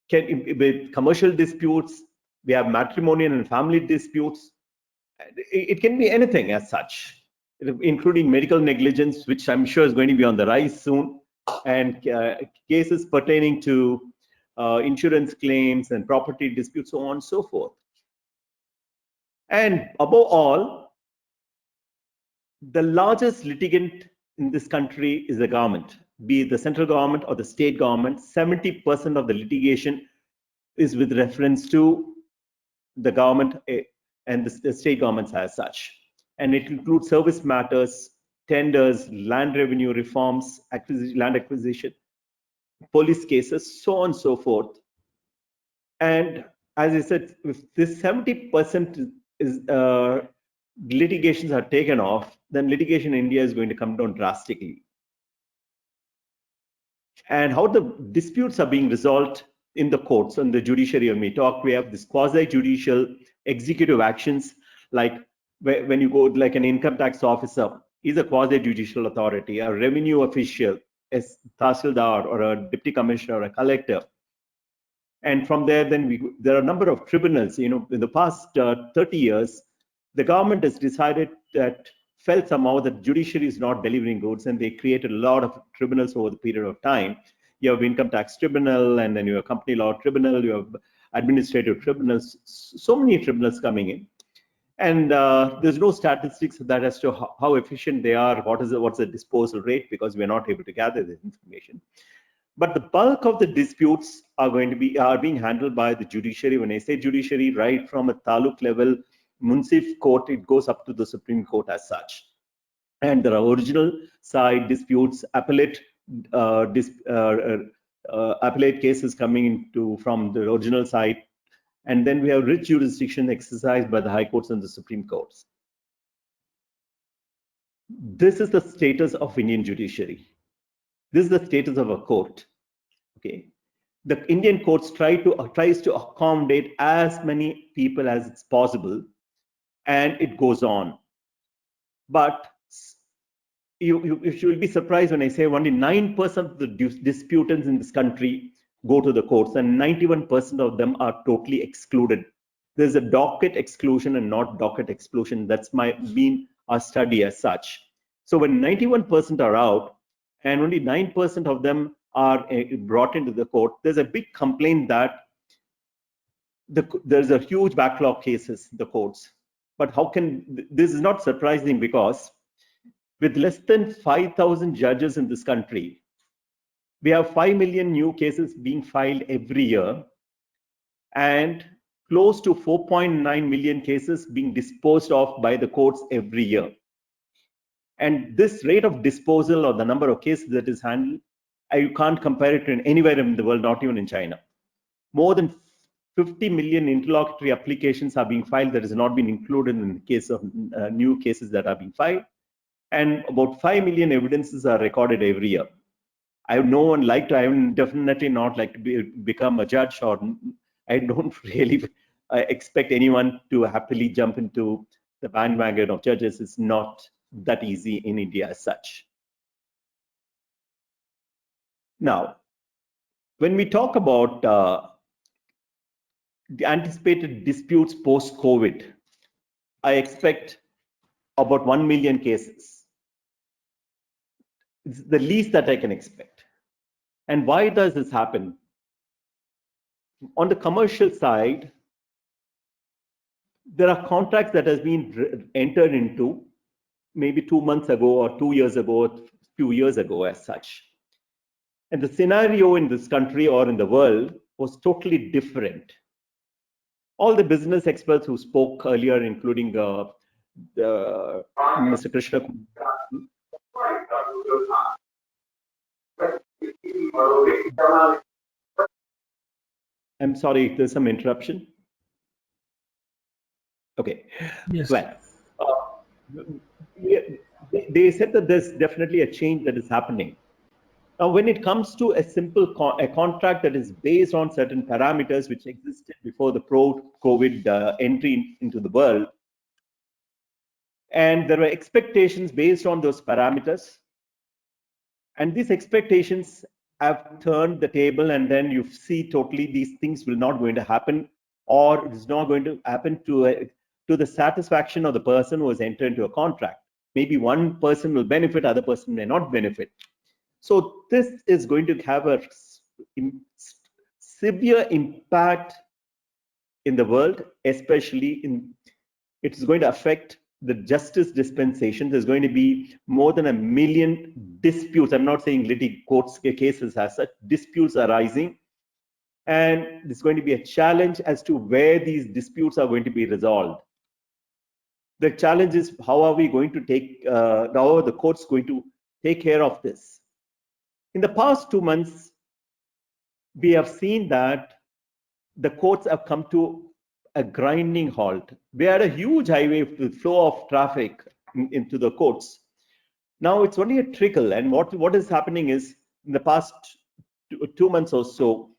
With commercial disputes, We have matrimonial and family disputes. It can be anything as such, including medical negligence, which I'm sure is going to be on the rise soon, and cases pertaining to insurance claims and property disputes, so on and so forth. And above all, the largest litigant in this country is the government, be it the central government or the state government. 70% of the litigation is with reference to the government and the state governments as such. And it includes service matters, tenders, land revenue reforms, land acquisition, police cases, so on and so forth. And as I said, if this 70% is litigations are taken off, then litigation in India is going to come down drastically. And how the disputes are being resolved in the courts and the judiciary, when we talk, we have this quasi-judicial executive actions, like when you go like an income tax officer, he's a quasi-judicial authority, a revenue official, a tahsildar or a deputy commissioner or a collector. And from there, then there are a number of tribunals. In the past 30 years, the government has decided that felt somehow that judiciary is not delivering goods, and they created a lot of tribunals over the period of time. You have income tax tribunal, and then you have company law tribunal, you have administrative tribunals, so many tribunals coming in. And there's no statistics that as to how efficient they are, what's the disposal rate, because we're not able to gather this information. But the bulk of the disputes are being handled by the judiciary. When I say judiciary, right from a taluk level, municipal court, it goes up to the Supreme Court as such. And there are original side disputes, appellate cases coming into from the original side, and then we have rich jurisdiction exercised by the high courts and the Supreme Courts. This is the status of Indian judiciary. This is the status of a court. Okay, the Indian courts tries to accommodate as many people as it's possible, and it goes on. But you will be surprised when I say only 9% of the disputants in this country go to the courts, and 91% of them are totally excluded. There's a docket exclusion and not docket exclusion. That's been our study as such. So when 91% are out and only 9% of them are brought into the court, there's a big complaint that there's a huge backlog cases in the courts. But this is not surprising, because with less than 5,000 judges in this country, we have 5 million new cases being filed every year, and close to 4.9 million cases being disposed of by the courts every year. And this rate of disposal, or the number of cases that is handled, you can't compare it to anywhere in the world, not even in China. More than 50 million interlocutory applications are being filed that has not been included in the case of new cases that are being filed. And about 5 million evidences are recorded every year. I would definitely not like to become a judge, or I don't really expect anyone to happily jump into the bandwagon of judges. It's not that easy in India as such. Now, when we talk about the anticipated disputes post-COVID, I expect about 1 million cases. It's the least that I can expect. And why does this happen? On the commercial side, there are contracts that has been entered into maybe 2 months ago, or 2 years ago, or a few years ago as such. And the scenario in this country or in the world was totally different. All the business experts who spoke earlier, including Mr. Krishna. I'm sorry, there's some interruption. Okay. Yes. Well, they said that there's definitely a change that is happening. Now, when it comes to a simple contract that is based on certain parameters which existed before the pro-COVID entry into the world, and there were expectations based on those parameters, and these expectations have turned the table, and then you see totally these things will not going to happen or it is not going to happen to the satisfaction of the person who has entered into a contract. Maybe one person will benefit, other person may not benefit. So this is going to have a severe impact in the world, especially it is going to affect the justice dispensation. There's going to be more than 1 million disputes. I'm not saying courts cases as such, disputes arising. And there's going to be a challenge as to where these disputes are going to be resolved. The challenge is how are we going to how are the courts going to take care of this? In the past 2 months, we have seen that the courts have come to a grinding halt. We had a huge highway flow of traffic into the courts. Now it's only a trickle, and what is happening is in the past 2 months or so,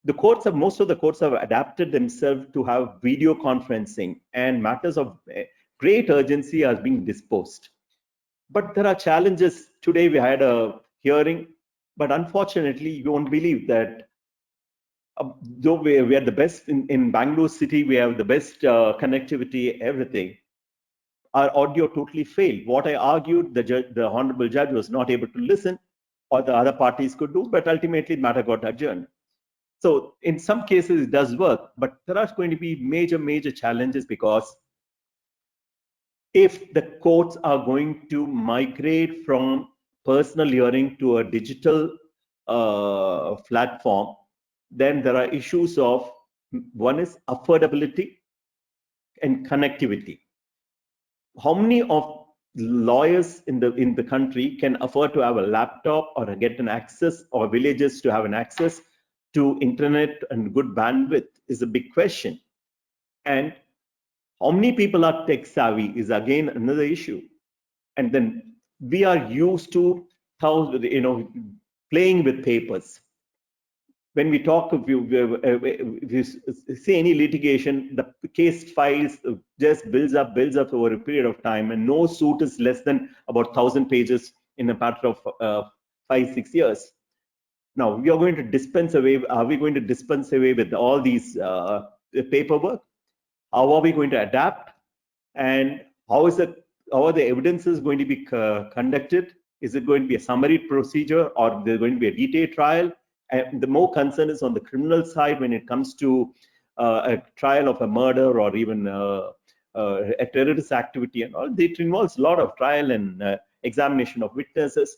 most of the courts have adapted themselves to have video conferencing, and matters of great urgency are being disposed. But there are challenges. Today we had a hearing, but unfortunately, you won't believe that though we are the best in Bangalore city, we have the best connectivity, everything. Our audio totally failed. What I argued, the honorable judge was not able to listen, or the other parties could do, but ultimately the matter got adjourned. So in some cases it does work, but there are going to be major challenges, because if the courts are going to migrate from personal hearing to a digital platform, then there are issues of, one is affordability and connectivity. How many of lawyers in the country can afford to have a laptop or get an access, or villages to have an access to internet and good bandwidth is a big question. And how many people are tech savvy is again another issue. And then we are used to playing with papers. When we talk, if you see any litigation, the case files just builds up over a period of time, and no suit is less than about 1,000 pages in a matter of 5-6 years. Now we are going to dispense away. Are we going to dispense away with all these paperwork? How are we going to adapt? And how are the evidences going to be conducted? Is it going to be a summary procedure, or there's going to be a detailed trial? And the more concern is on the criminal side when it comes to a trial of a murder, or even a terrorist activity and all. It involves a lot of trial and examination of witnesses,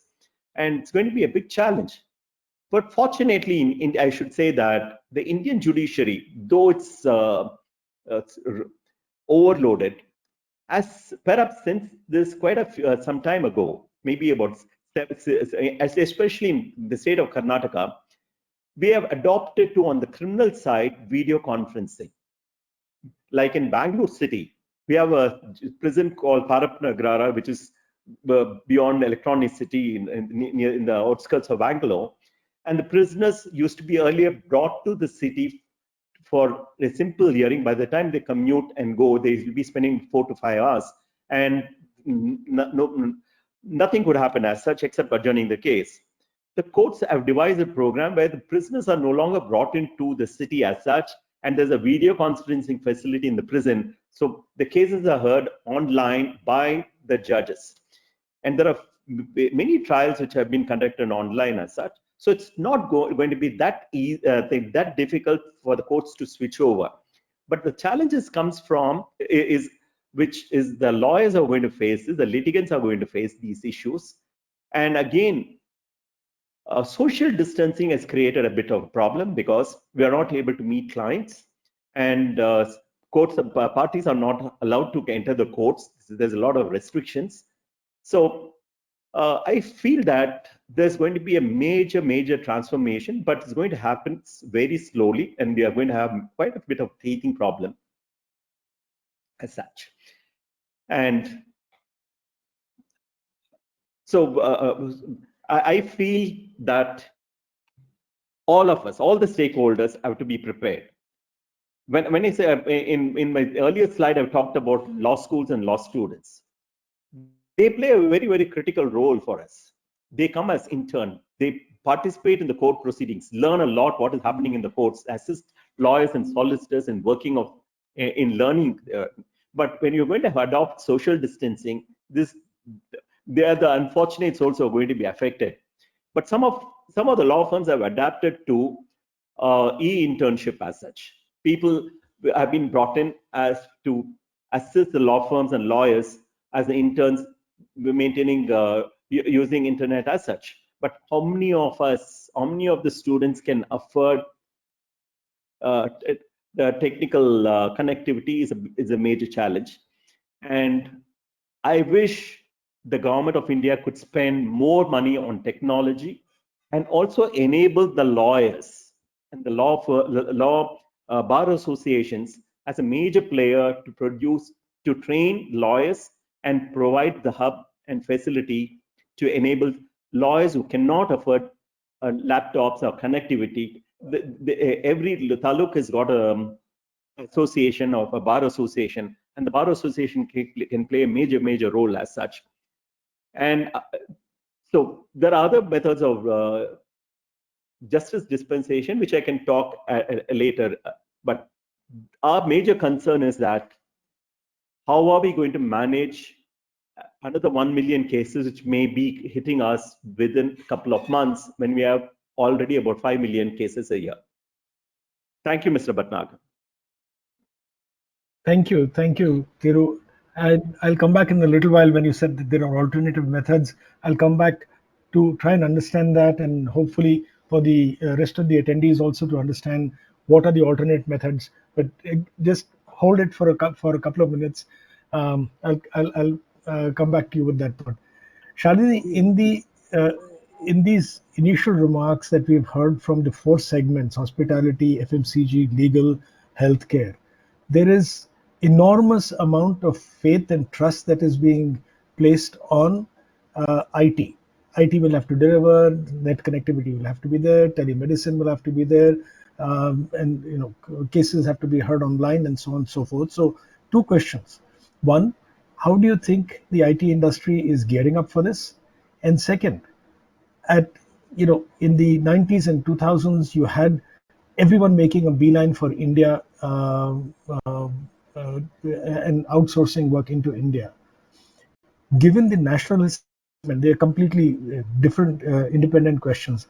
and it's going to be a big challenge. But fortunately, I should say that the Indian judiciary, though it's overloaded, as perhaps since this quite some time ago, maybe about, especially in the state of Karnataka, we have adopted to, on the criminal side, video conferencing. Like in Bangalore city, we have a prison called Bhatnagar, which is beyond Electronic City in the outskirts of Bangalore. And the prisoners used to be earlier brought to the city for a simple hearing. By the time they commute and go, they will be spending 4 to 5 hours, and nothing could happen as such except adjourning the case. The courts have devised a program where the prisoners are no longer brought into the city as such, and there's a video conferencing facility in the prison. So the cases are heard online by the judges. And there are many trials which have been conducted online as such. So it's not going to be that easy, that difficult for the courts to switch over. But the challenges comes from which is the lawyers are going to face this, the litigants are going to face these issues. And again, social distancing has created a bit of a problem, because we are not able to meet clients, and parties are not allowed to enter the courts. There's a lot of restrictions. So I feel that there's going to be a major transformation, but it's going to happen very slowly, and we are going to have quite a bit of teething problem as such. And so I feel that all of us, all the stakeholders, have to be prepared. When I say in my earlier slide, I've talked about law schools and law students. They play a very critical role for us. They come as intern. They participate in the court proceedings, learn a lot what is happening in the courts, assist lawyers and solicitors in working in learning. But when you're going to adopt social distancing, the unfortunates also are going to be affected. But some of the law firms have adapted to e-internship as such. People have been brought in as to assist the law firms and lawyers as the interns, maintaining using internet as such. But how many of the students can afford the technical connectivity is a major challenge. And I wish the government of India could spend more money on technology and also enable the lawyers and the bar associations as a major player to train lawyers and provide the hub and facility to enable lawyers who cannot afford laptops or connectivity. Every taluk has got a association of a bar association, and the bar association can play a major role as such. And so there are other methods of justice dispensation, which I can talk later. But our major concern is that how are we going to manage another 1 million cases, which may be hitting us within a couple of months when we have already about 5 million cases a year. Thank you, Mr. Bhatnagar. Thank you, Thiru. I'll come back in a little while when you said that there are alternative methods. I'll come back to try and understand that, and hopefully for the rest of the attendees also to understand what are the alternate methods. But just hold it for a couple of minutes. I'll come back to you with that thought. Shalini, in these initial remarks that we've heard from the 4 segments, hospitality, FMCG, legal, healthcare, there is enormous amount of faith and trust that is being placed on IT. IT will have to deliver, net connectivity will have to be there, telemedicine will have to be there, and cases have to be heard online, and so on and so forth. So 2 questions. One, how do you think the IT industry is gearing up for this? And second, in the 90s and 2000s, you had everyone making a beeline for India and outsourcing work into India. Given the nationalistic, they're completely different, independent questions.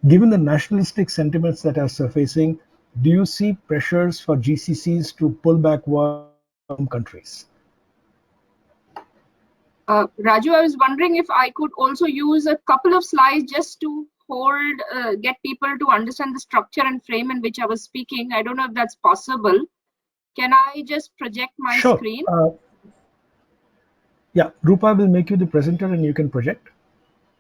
Given the nationalistic sentiments that are surfacing, do you see pressures for GCCs to pull back work from countries? Raju, I was wondering if I could also use a couple of slides just to get people to understand the structure and frame in which I was speaking. I don't know if that's possible. Can I just project my screen? Yeah, Rupa will make you the presenter and you can project.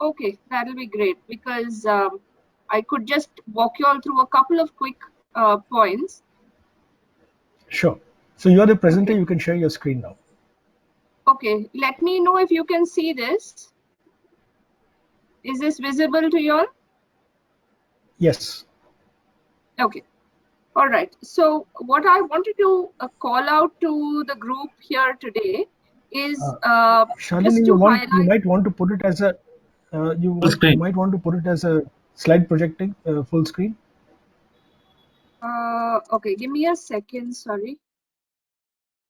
Okay, that'll be great, because I could just walk you all through a couple of quick points. Sure. So you're the presenter, you can share your screen now. Okay, let me know if you can see this. Is this visible to you all? Yes. Okay. All right. So what I wanted to call out to the group here today is Shalini, you might want to put it as a you might want to put it as a slide projecting full screen. Okay, give me a second. Sorry.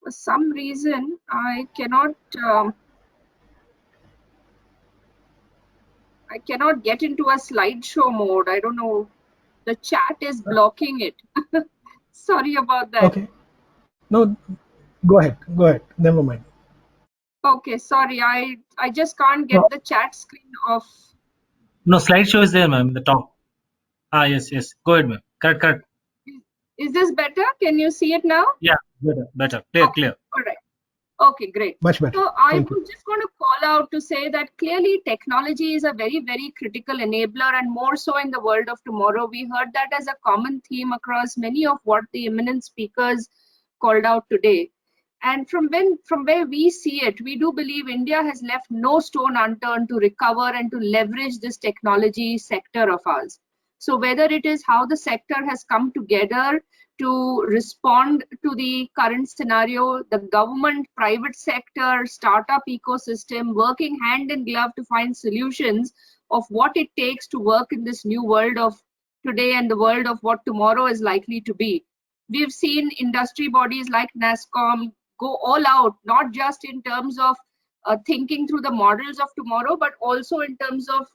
For some reason, I cannot get into a slideshow mode. I don't know. The chat is blocking it. Sorry about that. Okay. No, go ahead. Never mind. Okay, sorry. I just can't get the chat screen off. No, slideshow is there, ma'am, the top. Yes. Go ahead, ma'am. Correct. Is this better? Can you see it now? Yeah, better. Clear. All right. Okay, great. Much better. So I was just going to call out to say that clearly technology is a very, very critical enabler, and more so in the world of tomorrow. We heard that as a common theme across many of what the eminent speakers called out today. And from where we see it, we do believe India has left no stone unturned to recover and to leverage this technology sector of ours. So whether it is how the sector has come together to respond to the current scenario, the government, private sector, startup ecosystem working hand in glove to find solutions of what it takes to work in this new world of today and the world of what tomorrow is likely to be. we've seen industry bodies like NASSCOM go all out, not just in terms of thinking through the models of tomorrow, but also in terms of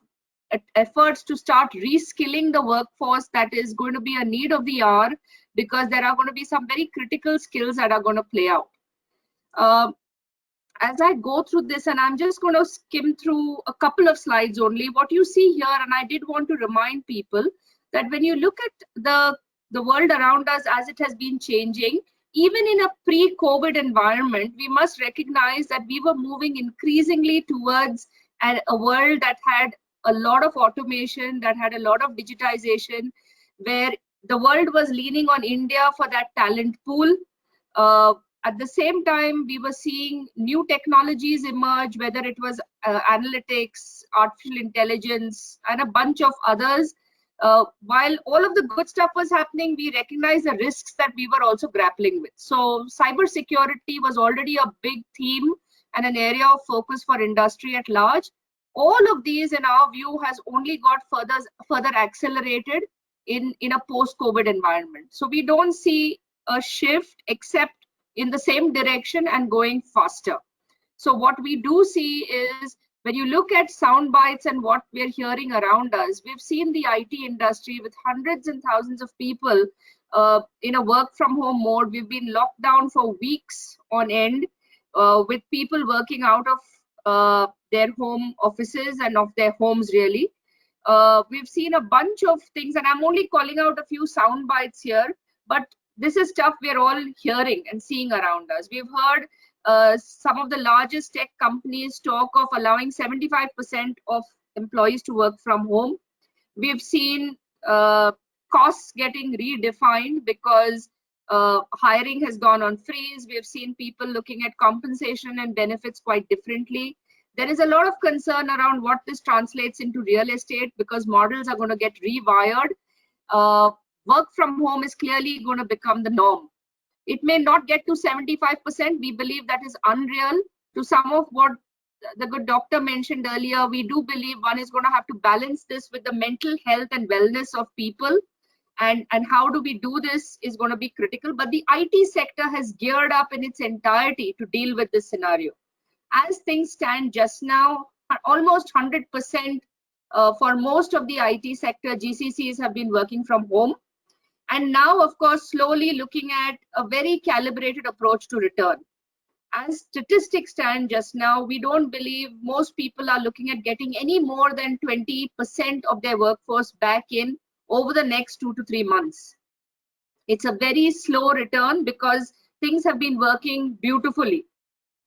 efforts to start reskilling the workforce that is going to be a need of the hour, because there are going to be some very critical skills that are going to play out. As I go through this, and I'm just going to skim through a couple of slides only, what you see here, and I did want to remind people that when you look at the world around us as it has been changing, even in a pre-COVID environment, we must recognize that we were moving increasingly towards a world that had a lot of automation, that had a lot of digitization, where the world was leaning on India for that talent pool. At the same time, we were seeing new technologies emerge, whether it was analytics, artificial intelligence, and a bunch of others. While all of the good stuff was happening, we recognized the risks that we were also grappling with. So cybersecurity was already a big theme and an area of focus for industry at large. All of these, in our view, has only got further accelerated in a post-COVID environment. So we don't see a shift except in the same direction and going faster. So what we do see is, when you look at sound bites and what we're hearing around us, we've seen the IT industry with hundreds and thousands of people in a work from home mode. We've been locked down for weeks on end, with people working out of their home offices and of their homes, really. We've seen a bunch of things, and I'm only calling out a few sound bites here, but this is stuff we're all hearing and seeing around us. We've heard some of the largest tech companies talk of allowing 75% of employees to work from home. We've seen costs getting redefined because hiring has gone on freeze. We've seen people looking at compensation and benefits quite differently. There is a lot of concern around what this translates into real estate, because models are going to get rewired. Work from home is clearly going to become the norm. It may not get to 75%. We believe that is unreal. To some of what the good doctor mentioned earlier, we do believe one is going to have to balance this with the mental health and wellness of people. And how do we do this is going to be critical. But the IT sector has geared up in its entirety to deal with this scenario. As things stand just now, almost 100% for most of the IT sector, GCCs have been working from home. And now, of course, slowly looking at a very calibrated approach to return. As statistics stand just now, we don't believe most people are looking at getting any more than 20% of their workforce back in over the next 2 to 3 months. It's a very slow return because things have been working beautifully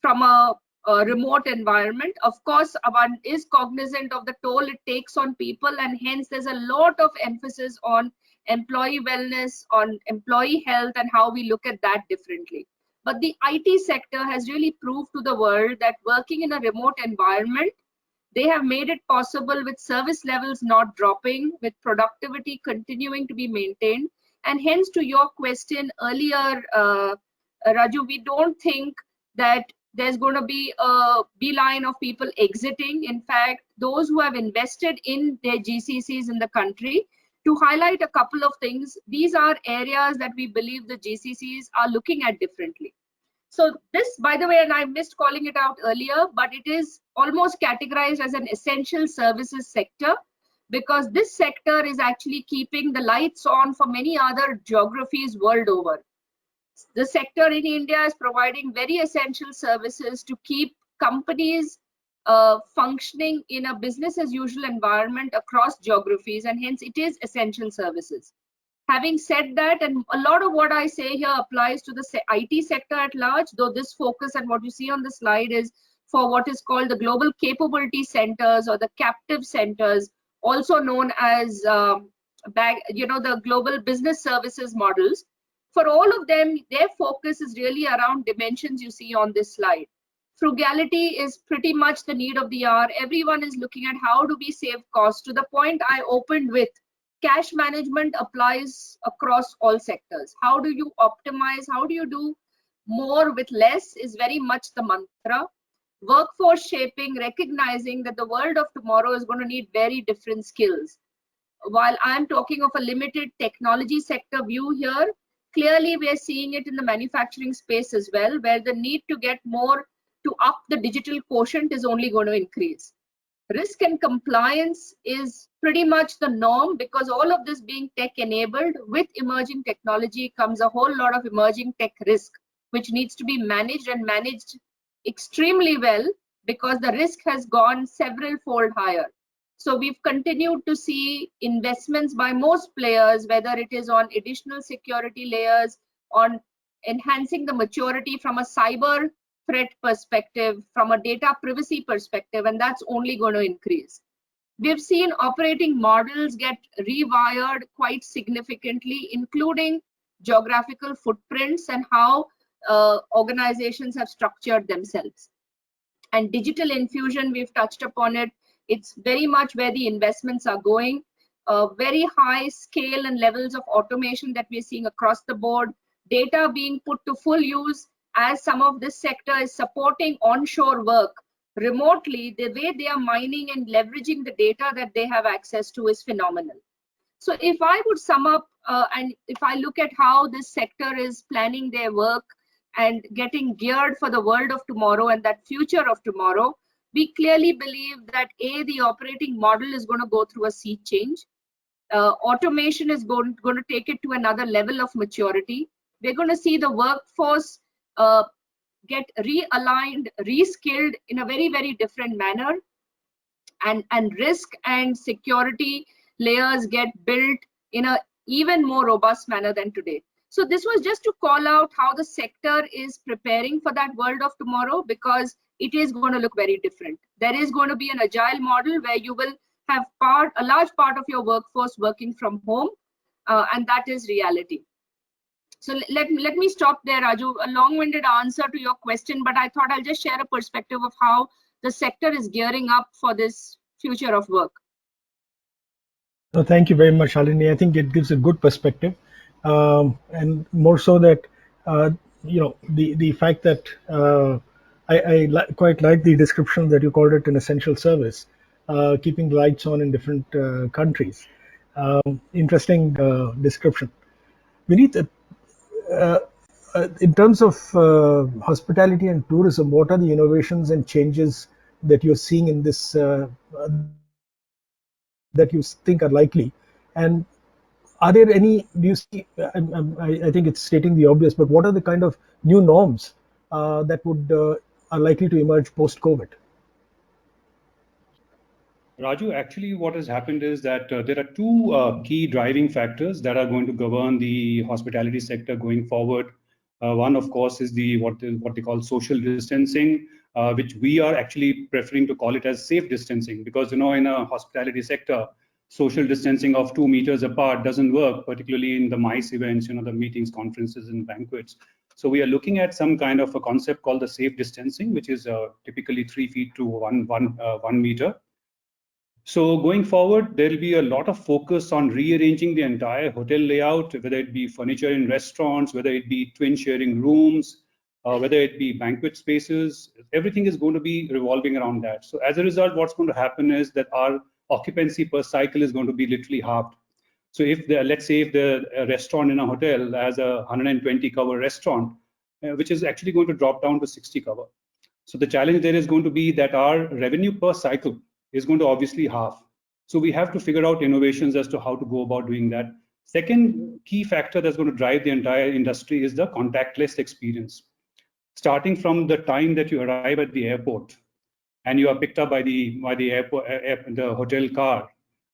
from a remote environment. Of course, one is cognizant of the toll it takes on people, and hence there's a lot of emphasis on employee wellness, on employee health, and how we look at that differently. But the IT sector has really proved to the world that working in a remote environment, they have made it possible with service levels not dropping, with productivity continuing to be maintained. And hence, to your question earlier, Raju, we don't think that there's going to be a beeline of people exiting. In fact, those who have invested in their GCCs in the country, to highlight a couple of things, these are areas that we believe the GCCs are looking at differently. So this, by the way, and I missed calling it out earlier, but it is almost categorized as an essential services sector, because this sector is actually keeping the lights on for many other geographies world over. The sector in India is providing very essential services to keep companies functioning in a business as usual environment across geographies, and hence it is essential services. Having said that, and a lot of what I say here applies to the IT sector at large, though this focus and what you see on the slide is for what is called the global capability centers or the captive centers, also known as the global business services models. For all of them, their focus is really around dimensions you see on this slide. Frugality is pretty much the need of the hour. Everyone is looking at how do we save costs. To the point I opened with, cash management applies across all sectors. How do you optimize? How do you do more with less is very much the mantra. Workforce shaping, recognizing that the world of tomorrow is going to need very different skills. While I'm talking of a limited technology sector view here, Clearly, we are seeing it in the manufacturing space as well, where the need to get more to up the digital quotient is only going to increase. Risk and compliance is pretty much the norm, because all of this being tech enabled, with emerging technology comes a whole lot of emerging tech risk, which needs to be managed and managed extremely well, because the risk has gone several fold higher. So we've continued to see investments by most players, whether it is on additional security layers, on enhancing the maturity from a cyber threat perspective, from a data privacy perspective, and that's only going to increase. We've seen operating models get rewired quite significantly, including geographical footprints and how organizations have structured themselves. And digital infusion, we've touched upon it. It's very much where the investments are going. Very high scale and levels of automation that we're seeing across the board. Data being put to full use, as some of this sector is supporting onshore work remotely. The way they are mining and leveraging the data that they have access to is phenomenal. So if I would sum up, and if I look at how this sector is planning their work and getting geared for the world of tomorrow and that future of tomorrow, we clearly believe that the operating model is going to go through a sea change. Automation is going to take it to another level of maturity. We're going to see the workforce get realigned, reskilled in a very, very different manner, and risk and security layers get built in a even more robust manner than today. So this was just to call out how the sector is preparing for that world of tomorrow, because it is going to look very different. There is going to be an agile model where you will have a large part of your workforce working from home, and that is reality. So let me stop there, Raju. A long-winded answer to your question, but I thought I'll just share a perspective of how the sector is gearing up for this future of work. No, thank you very much, Shalini. I think it gives a good perspective, and more so that the fact that I quite like the description that you called it an essential service, keeping the lights on in different countries. Interesting description. Vineet, in terms of hospitality and tourism, what are the innovations and changes that you're seeing in this that you think are likely? And are there any, do you see, I think it's stating the obvious, but what are the kind of new norms that are likely to emerge post-COVID? Raju, actually what has happened is that there are two key driving factors that are going to govern the hospitality sector going forward. One, of course, is what they call social distancing, which we are actually preferring to call it as safe distancing, because in a hospitality sector, social distancing of 2 meters apart doesn't work, particularly in the MICE events, the meetings, conferences, and banquets. So we are looking at some kind of a concept called the safe distancing, which is typically 3 feet to 1 meter. So going forward, there will be a lot of focus on rearranging the entire hotel layout, whether it be furniture in restaurants, whether it be twin sharing rooms, whether it be banquet spaces. Everything is going to be revolving around that. So as a result, what's going to happen is that our occupancy per cycle is going to be literally halved. So let's say if the restaurant in a hotel has a 120 cover restaurant, which is actually going to drop down to 60 cover. So the challenge there is going to be that our revenue per cycle is going to obviously half. So we have to figure out innovations as to how to go about doing that. Second key factor that's going to drive the entire industry is the contactless experience. Starting from the time that you arrive at the airport and you are picked up by the airport, the hotel car,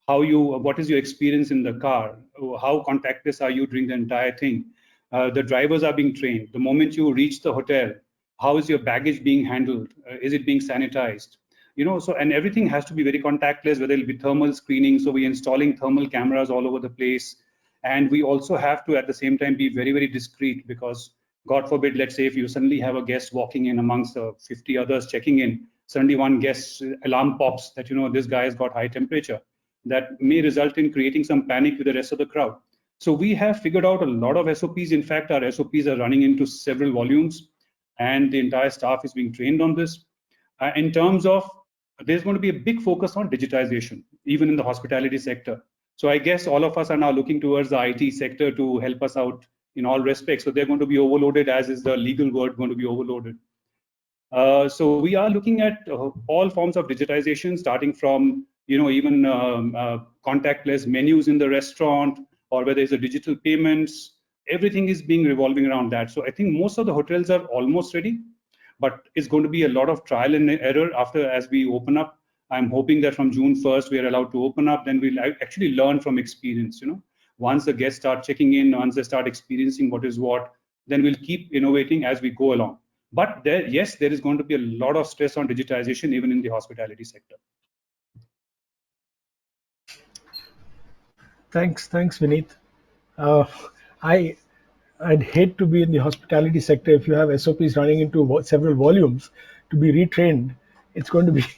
what is your experience in the car? How contactless are you during the entire thing? The drivers are being trained. The moment you reach the hotel, how is your baggage being handled? Is it being sanitized? And everything has to be very contactless, whether it'll be thermal screening. So we're installing thermal cameras all over the place. And we also have to, at the same time, be very, very discreet, because God forbid, let's say if you suddenly have a guest walking in amongst 50 others checking in, suddenly one guest's alarm pops that, this guy has got high temperature. That may result in creating some panic with the rest of the crowd. So we have figured out a lot of SOPs. In fact, our SOPs are running into several volumes, and the entire staff is being trained on this. In terms of, there's going to be a big focus on digitization, even in the hospitality sector. So I guess all of us are now looking towards the IT sector to help us out in all respects. So they're going to be overloaded, as is the legal word going to be overloaded. So we are looking at all forms of digitization, starting from even contactless menus in the restaurant, or whether it's a digital payments. Everything is being revolving around that. So I think most of the hotels are almost ready, but it's going to be a lot of trial and error as we open up. I'm hoping that from June 1st we are allowed to open up. Then we'll actually learn from experience. Once the guests start checking in, once they start experiencing what is what, then we'll keep innovating as we go along. But yes, there is going to be a lot of stress on digitization, even in the hospitality sector. Thanks, Vineet. I'd hate to be in the hospitality sector if you have SOPs running into several volumes to be retrained. It's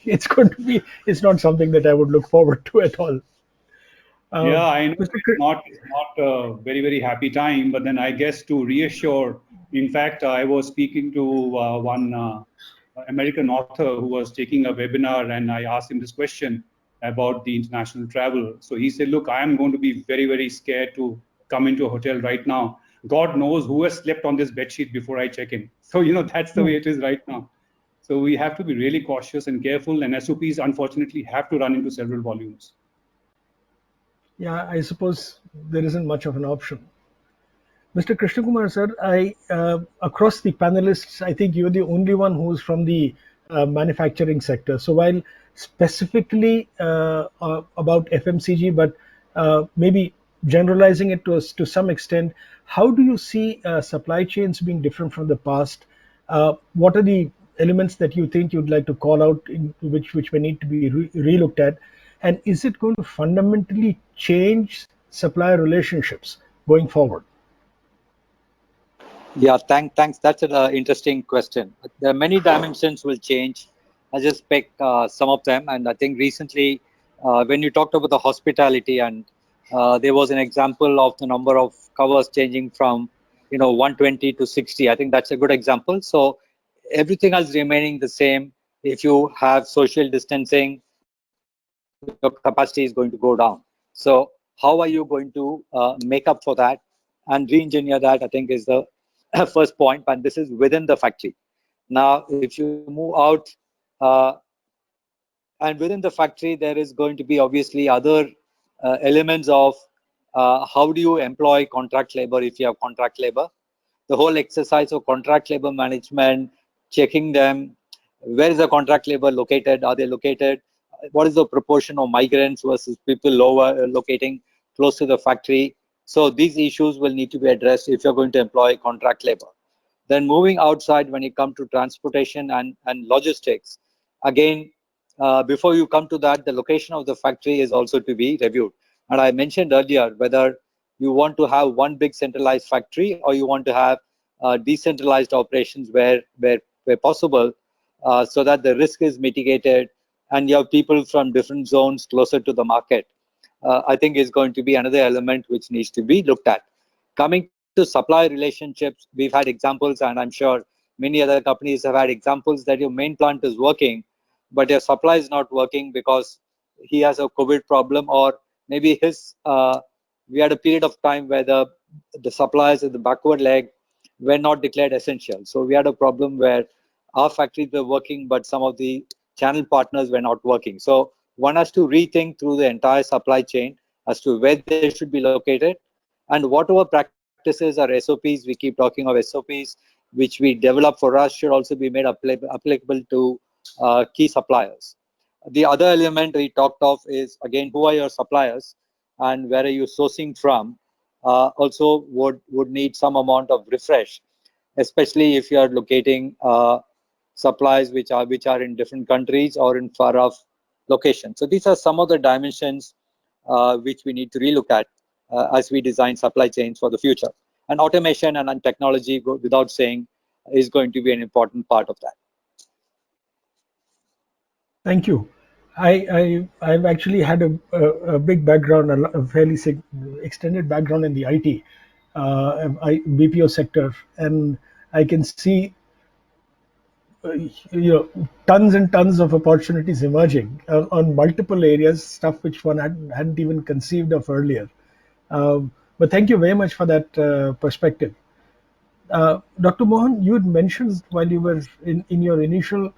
it's not something that I would look forward to at all. Yeah, I know Mr. it's not a very, very happy time, but then I guess to reassure, in fact, I was speaking to one American author who was taking a webinar, and I asked him this question about the international travel. So he said, look, I am going to be very, very scared to come into a hotel right now. God knows who has slept on this bedsheet before I check in. So, that's the way it is right now. So we have to be really cautious and careful, and SOPs, unfortunately, have to run into several volumes. Yeah, I suppose there isn't much of an option. Mr. Krishna Kumar, sir, across the panelists, I think you're the only one who's from the manufacturing sector. So while specifically about FMCG, but maybe generalizing it to some extent, how do you see supply chains being different from the past? What are the elements that you think you'd like to call out, which may need to be relooked at? And is it going to fundamentally change supplier relationships going forward? Yeah, thanks. That's an interesting question. There are many dimensions will change. I'll just pick some of them. And I think recently, when you talked about the hospitality, and there was an example of the number of covers changing from 120 to 60. I think that's a good example. So everything else remaining the same. If you have social distancing, your capacity is going to go down. So how are you going to make up for that and re-engineer that? I think is the first point, and this is within the factory. Now, if you move out, and within the factory, there is going to be obviously other elements of how do you employ contract labor if you have contract labor. The whole exercise of contract labor management, checking them, where is the contract labor located? Are they located? What is the proportion of migrants versus people locating close to the factory? So these issues will need to be addressed if you're going to employ contract labor. Then moving outside, when you come to transportation and logistics, again, before you come to that, the location of the factory is also to be reviewed. And I mentioned earlier whether you want to have one big centralized factory or you want to have decentralized operations where possible, so that the risk is mitigated and you have people from different zones closer to the market. I think is going to be another element which needs to be looked at. Coming to supply relationships, we've had examples, and I'm sure many other companies have had examples that your main plant is working, but your supply is not working because he has a COVID problem, or maybe we had a period of time where the suppliers in the backward leg were not declared essential. So we had a problem where our factories were working, but some of the channel partners were not working. So one has to rethink through the entire supply chain as to where they should be located, and whatever practices or SOPs, we keep talking of SOPs, which we develop for us, should also be made applicable to key suppliers. The other element we talked of is, again, who are your suppliers and where are you sourcing from? Also would need some amount of refresh, especially if you are locating supplies which are in different countries or in far off locations. So these are some of the dimensions which we need to relook at as we design supply chains for the future. And automation and technology, without saying, is going to be an important part of that. Thank you. I've actually had a big background, a fairly extended background in the IT, BPO sector, and I can see tons and tons of opportunities emerging on multiple areas, stuff which one hadn't even conceived of earlier. But thank you very much for that perspective. Dr. Mohan, you had mentioned while you were in your initial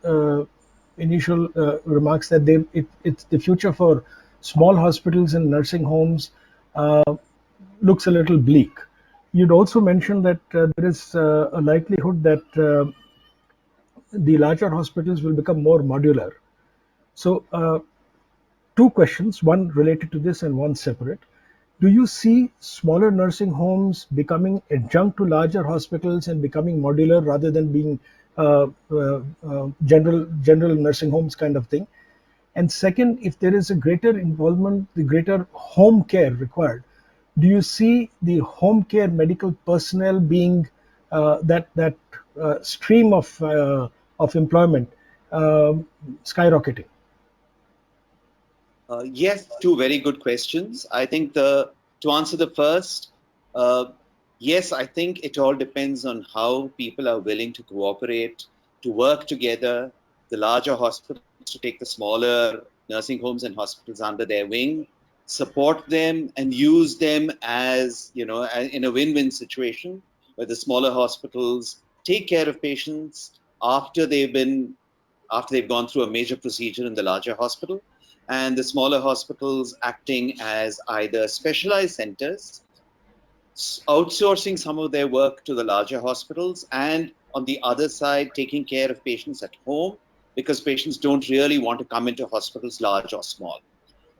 remarks that it's the future for small hospitals and nursing homes looks a little bleak. You'd also mentioned that there is a likelihood that the larger hospitals will become more modular. So, two questions, one related to this and one separate. Do you see smaller nursing homes becoming adjunct to larger hospitals and becoming modular rather than being general nursing homes kind of thing? And second, if there is a greater involvement, the greater home care required, do you see the home care medical personnel being that stream of employment skyrocketing? Yes, two very good questions. I think to answer the first, yes, I think it all depends on how people are willing to cooperate, to work together, the larger hospitals to take the smaller nursing homes and hospitals under their wing, support them and use them as, in a win-win situation where the smaller hospitals take care of patients after they've gone through a major procedure in the larger hospital, and the smaller hospitals acting as either specialized centers, outsourcing some of their work to the larger hospitals, and on the other side, taking care of patients at home because patients don't really want to come into hospitals, large or small.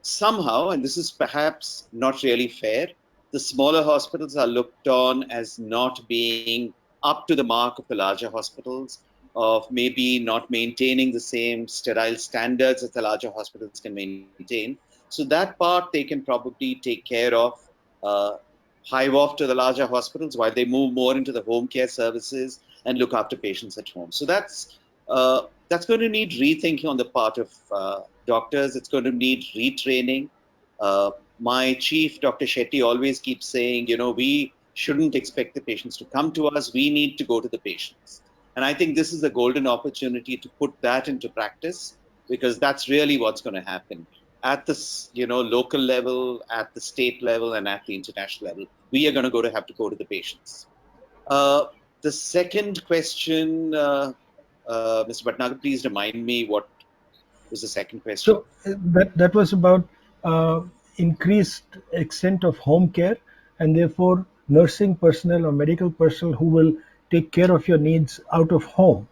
Somehow, and this is perhaps not really fair, the smaller hospitals are looked on as not being up to the mark of the larger hospitals, of maybe not maintaining the same sterile standards that the larger hospitals can maintain. So that part they can probably take care of, hive off to the larger hospitals while they move more into the home care services and look after patients at home. So that's going to need rethinking on the part of doctors. It's going to need retraining. My chief, Dr. Shetty, always keeps saying, we shouldn't expect the patients to come to us. We need to go to the patients. And I think this is a golden opportunity to put that into practice, because that's really what's going to happen at the local level, at the state level, and at the international level. We are going to have to go to the patients. The second question, Mr. Bhatnagar, please remind me what was the second question. So that was about increased extent of home care, and therefore nursing personnel or medical personnel who will take care of your needs out of home.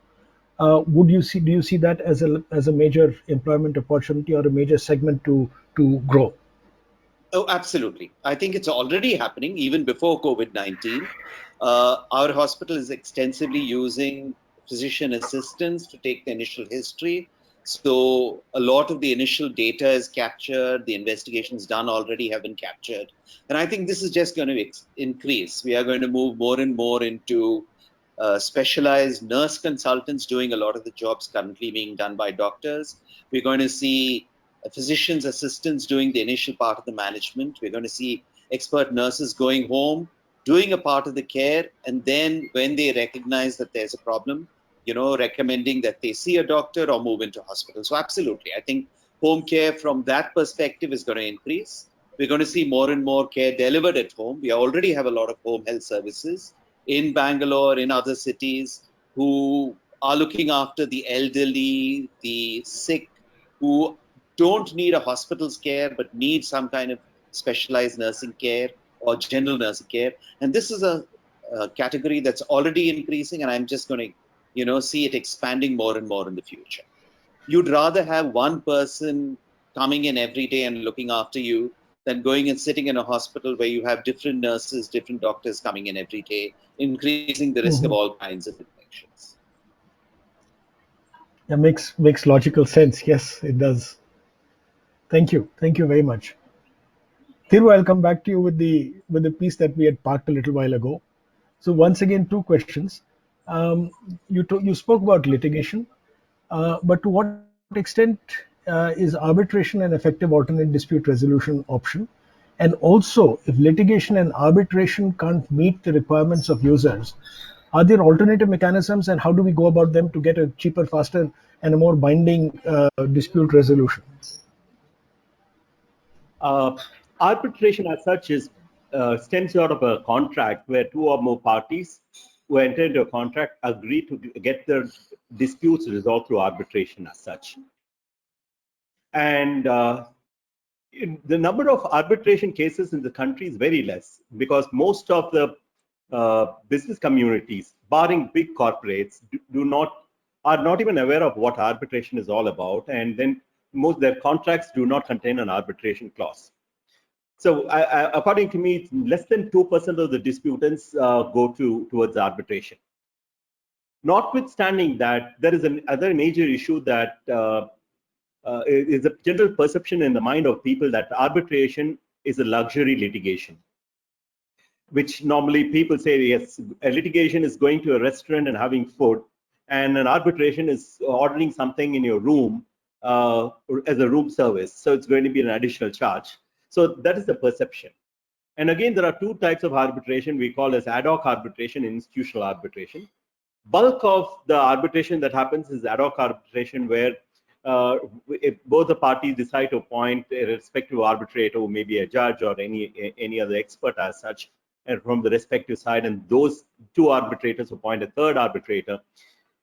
Do you see that as a major employment opportunity or a major segment to grow? Oh, absolutely. I think it's already happening even before COVID-19. Our hospital is extensively using physician assistants to take the initial history. So a lot of the initial data is captured, the investigations done already have been captured. And I think this is just going to increase. We are going to move more and more into specialized nurse consultants doing a lot of the jobs currently being done by doctors. We're going to see physicians' assistants doing the initial part of the management. We're going to see expert nurses going home, doing a part of the care, and then when they recognize that there's a problem, recommending that they see a doctor or move into hospital. So absolutely, I think home care from that perspective is going to increase. We're going to see more and more care delivered at home. We already have a lot of home health services in Bangalore, in other cities, who are looking after the elderly, the sick, who don't need a hospital's care, but need some kind of specialized nursing care or general nursing care. And this is a category that's already increasing, and I'm just going to see it expanding more and more in the future. You'd rather have one person coming in every day and looking after you than going and sitting in a hospital where you have different nurses, different doctors coming in every day, increasing the risk of all kinds of infections. That makes logical sense. Yes, it does. Thank you very much. Thiru, I'll come back to you with the piece that we had parked a little while ago. So once again, two questions. You spoke about litigation, but to what extent is arbitration an effective alternate dispute resolution option? And also, if litigation and arbitration can't meet the requirements of users, are there alternative mechanisms, and how do we go about them to get a cheaper, faster, and a more binding dispute resolution? Arbitration as such is stems out of a contract where two or more parties who enter into a contract agree to get their disputes resolved through arbitration as such. And the number of arbitration cases in the country is very less, because most of the business communities, barring big corporates, are not even aware of what arbitration is all about, and then most their contracts do not contain an arbitration clause. So according to me, less than 2% of the disputants go towards arbitration. Notwithstanding that, there is another major issue that is a general perception in the mind of people that arbitration is a luxury litigation, which normally people say, yes, a litigation is going to a restaurant and having food, and an arbitration is ordering something in your room as a room service. So it's going to be an additional charge. So that is the perception. And again, there are two types of arbitration we call as ad hoc arbitration and institutional arbitration. Bulk of the arbitration that happens is ad hoc arbitration, where if both the parties decide to appoint a respective arbitrator, who may be a judge or any other expert as such, and from the respective side, and those two arbitrators appoint a third arbitrator.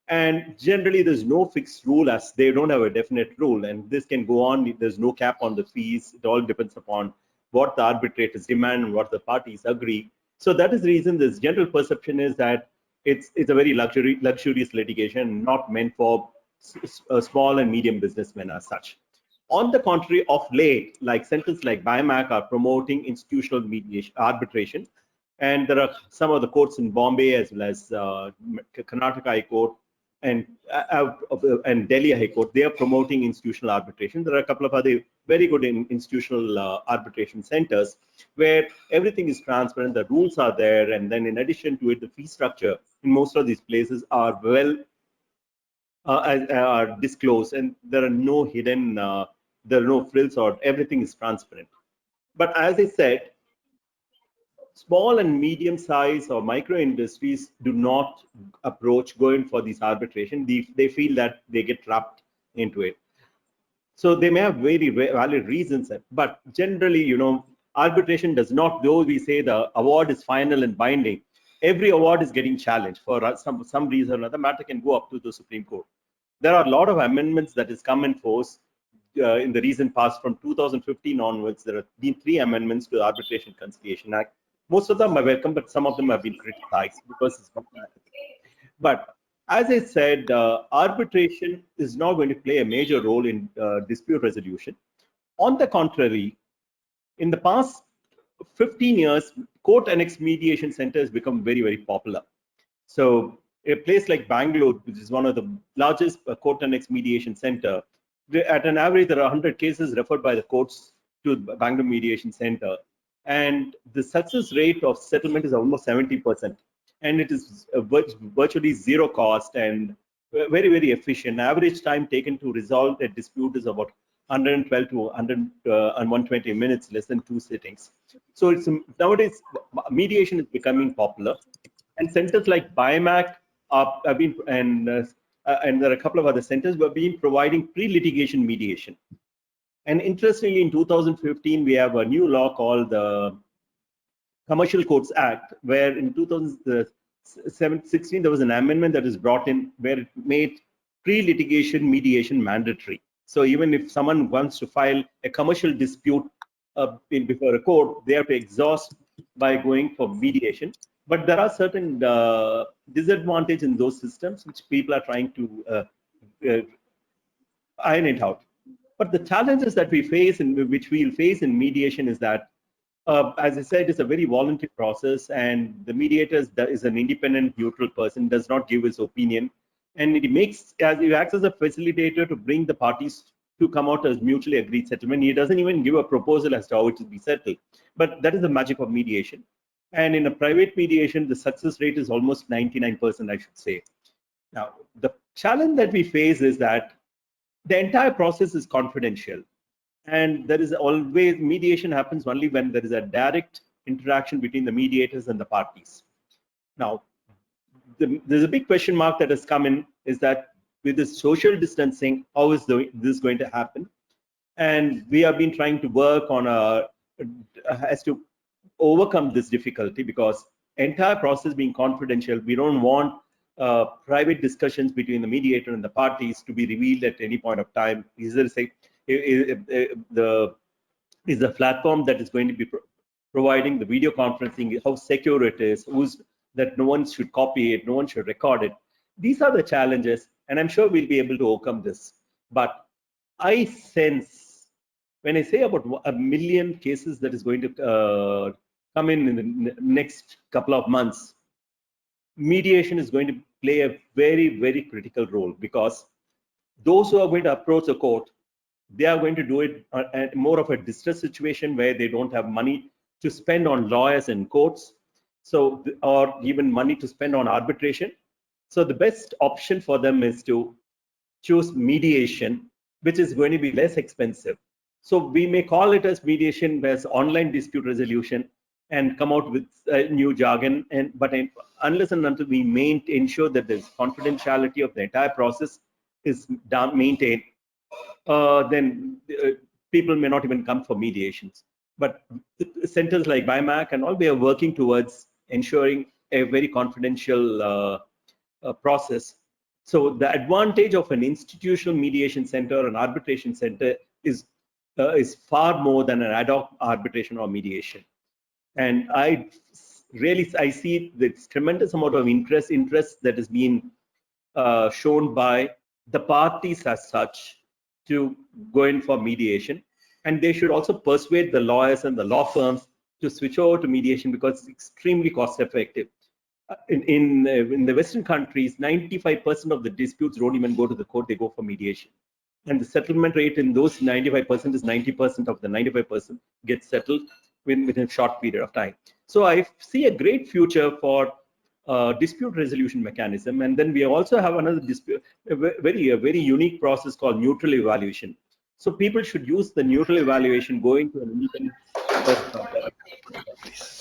And generally, there's no fixed rule, as they don't have a definite rule, and this can go on. There's no cap on the fees. It all depends upon what the arbitrators demand and what the parties agree. So that is the reason this general perception is that it's a very luxurious litigation, not meant for small and medium businessmen as such. On the contrary, of late, like centers like BIMACC are promoting institutional mediation, arbitration, and there are some of the courts in Bombay as well as Karnataka High Court and Delhi High Court. They are promoting institutional arbitration. There are a couple of other very good institutional arbitration centers where everything is transparent, the rules are there, and then in addition to it, the fee structure in most of these places are well disclosed, and there are no hidden, there are no frills, or everything is transparent. But as I said, small and medium size or micro industries do not approach going for these arbitration. They feel that they get trapped into it. So they may have very valid reasons, but generally, you know, arbitration does not, though we say the award is final and binding, every award is getting challenged for some reason or another. Matter can go up to the Supreme Court. There are a lot of amendments that has come in force in the recent past. From 2015 onwards, there have been 3 amendments to the Arbitration and Conciliation Act. Most of them are welcome, but some of them have been criticized because it's not. But as I said, arbitration is not going to play a major role in dispute resolution. On the contrary, in the past 15 years, court annex mediation centers has become very, very popular. So a place like Bangalore, which is one of the largest court annex mediation center, at an average, there are 100 cases referred by the courts to Bangalore Mediation Center. And the success rate of settlement is almost 70%. And it is virtually zero cost and very, very efficient. Average time taken to resolve a dispute is about 112 to 120 minutes, less than 2 sittings. So it's nowadays mediation is becoming popular, and centers like BIMACC have been, and there are a couple of other centers who have been providing pre-litigation mediation. And interestingly, in 2015, we have a new law called the Commercial Courts Act, where in 2016 there was an amendment that is brought in where it made pre-litigation mediation mandatory. So even if someone wants to file a commercial dispute before a court, they have to exhaust by going for mediation. But there are certain disadvantages in those systems which people are trying to iron it out. But the challenges that we face, and which we'll face in mediation, is that, as I said, it's a very voluntary process, and the mediator is an independent, neutral person, does not give his opinion, and he acts as a facilitator to bring the parties to come out as mutually agreed settlement. He doesn't even give a proposal as to how it will be settled. But that is the magic of mediation. And in a private mediation, the success rate is almost 99%, I should say. Now, the challenge that we face is that the entire process is confidential, and there is always, mediation happens only when there is a direct interaction between the mediators and the parties. Now, there's a big question mark that has come in, is that with this social distancing, how is this going to happen? And we have been trying to work on as to overcome this difficulty, because entire process being confidential, we don't want private discussions between the mediator and the parties to be revealed at any point of time. Is the platform that is going to be providing the video conferencing, how secure it is, that no one should copy it, no one should record it. These are the challenges, and I'm sure we'll be able to overcome this. But I sense, when I say about 1 million cases that is going to come in the next couple of months, mediation is going to play a very, very critical role, because those who are going to approach the court, they are going to do it at more of a distress situation where they don't have money to spend on lawyers and courts, so, or even money to spend on arbitration. So the best option for them is to choose mediation, which is going to be less expensive. So we may call it as mediation as online dispute resolution and come out with a new jargon. But unless and until we ensure that there's confidentiality of the entire process is maintained, then people may not even come for mediations. But centers like BIMACC and all, we are working towards ensuring a very confidential process. So the advantage of an institutional mediation center or an arbitration center is far more than an ad hoc arbitration or mediation. And I see this tremendous amount of interest that is being shown by the parties as such to go in for mediation, and they should also persuade the lawyers and the law firms to switch over to mediation, because it's extremely cost effective. In the Western countries, 95% of the disputes don't even go to the court, they go for mediation. And the settlement rate in those 95% is 90% of the 95% gets settled within a short period of time. So I see a great future for dispute resolution mechanism. And then we also have another dispute, a very unique process called neutral evaluation. So people should use the neutral evaluation, going to an independent person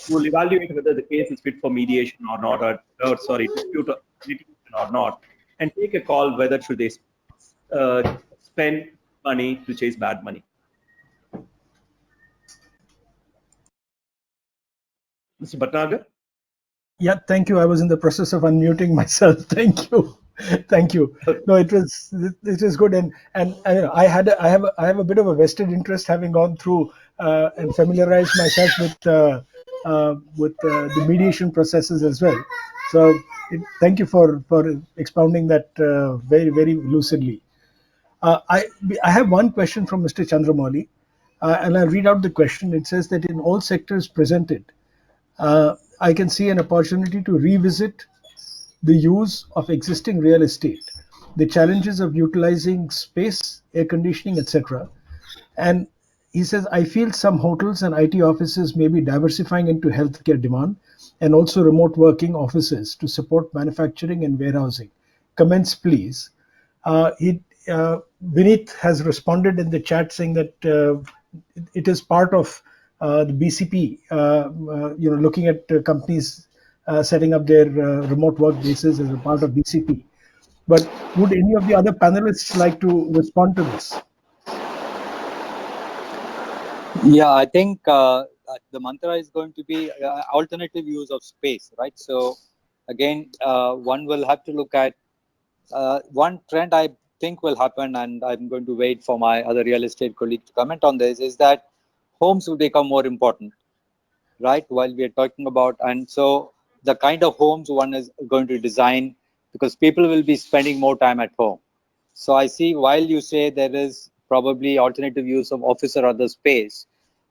who will evaluate whether the case is fit for mediation or not, or sorry, dispute or not, and take a call whether should they spend money to chase bad money. Mr. Bhatnagar? Yeah, thank you. I was in the process of unmuting myself. Thank you. Thank you. No, it was good, and I have a bit of a vested interest, having gone through and familiarized myself with the mediation processes as well. So thank you for expounding that very, very lucidly. I have one question from Mr. Chandramouli, and I'll read out the question. It says that in all sectors presented, I can see an opportunity to revisit the use of existing real estate, the challenges of utilizing space, air conditioning, etc. And he says, I feel some hotels and IT offices may be diversifying into healthcare demand and also remote working offices to support manufacturing and warehousing. Comments, please. Vineet has responded in the chat saying that it is part of the BCP, looking at companies setting up their remote work bases as a part of BCP. But would any of the other panelists like to respond to this? Yeah, I think the mantra is going to be alternative use of space, right? So again, one will have to look at one trend I think will happen, and I'm going to wait for my other real estate colleague to comment on this, is that homes will become more important, right? While we are talking about, and so the kind of homes one is going to design, because people will be spending more time at home. So I see, while you say there is probably alternative use of office or other space,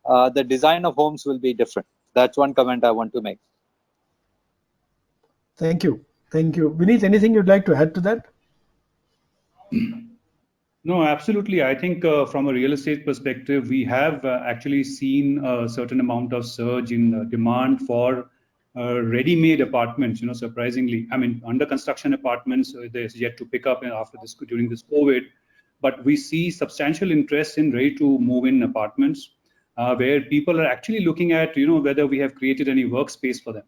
the design of homes will be different. That's one comment I want to make. Thank you. Thank you. Vineet, anything you'd like to add to that? No, absolutely. I think from a real estate perspective, we have actually seen a certain amount of surge in demand for ready-made apartments. Surprisingly, I mean, under construction apartments, there's yet to pick up after this, during this COVID. But we see substantial interest in ready-to-move-in apartments, where people are actually looking at, whether we have created any workspace for them.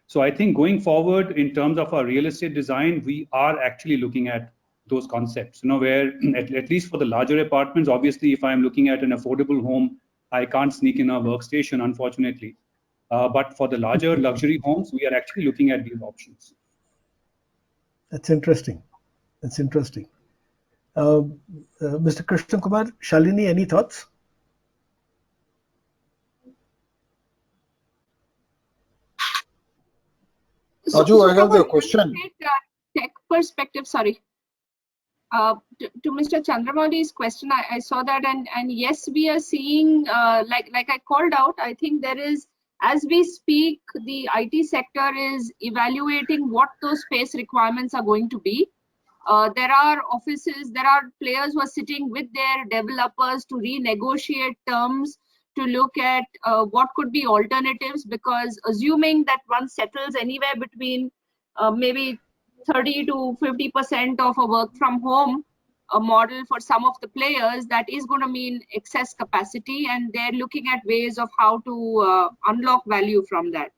So I think going forward, in terms of our real estate design, we are actually looking at those concepts, where at least for the larger apartments, obviously, if I'm looking at an affordable home, I can't sneak in a workstation, unfortunately. But for the larger luxury homes, we are actually looking at these options. That's interesting. That's interesting. Mr. Krishna Kumar, Shalini, any thoughts? Raju, I have the from a question. tech perspective, sorry. To Mr. Chandramauli's question, I saw that, and yes, we are seeing, like I called out, I think there is, as we speak, the IT sector is evaluating what those space requirements are going to be. There are offices, there are players who are sitting with their developers to renegotiate terms, to look at what could be alternatives, because assuming that one settles anywhere between maybe 30 to 50% of a work from home model for some of the players, that is going to mean excess capacity, and they're looking at ways of how to unlock value from that.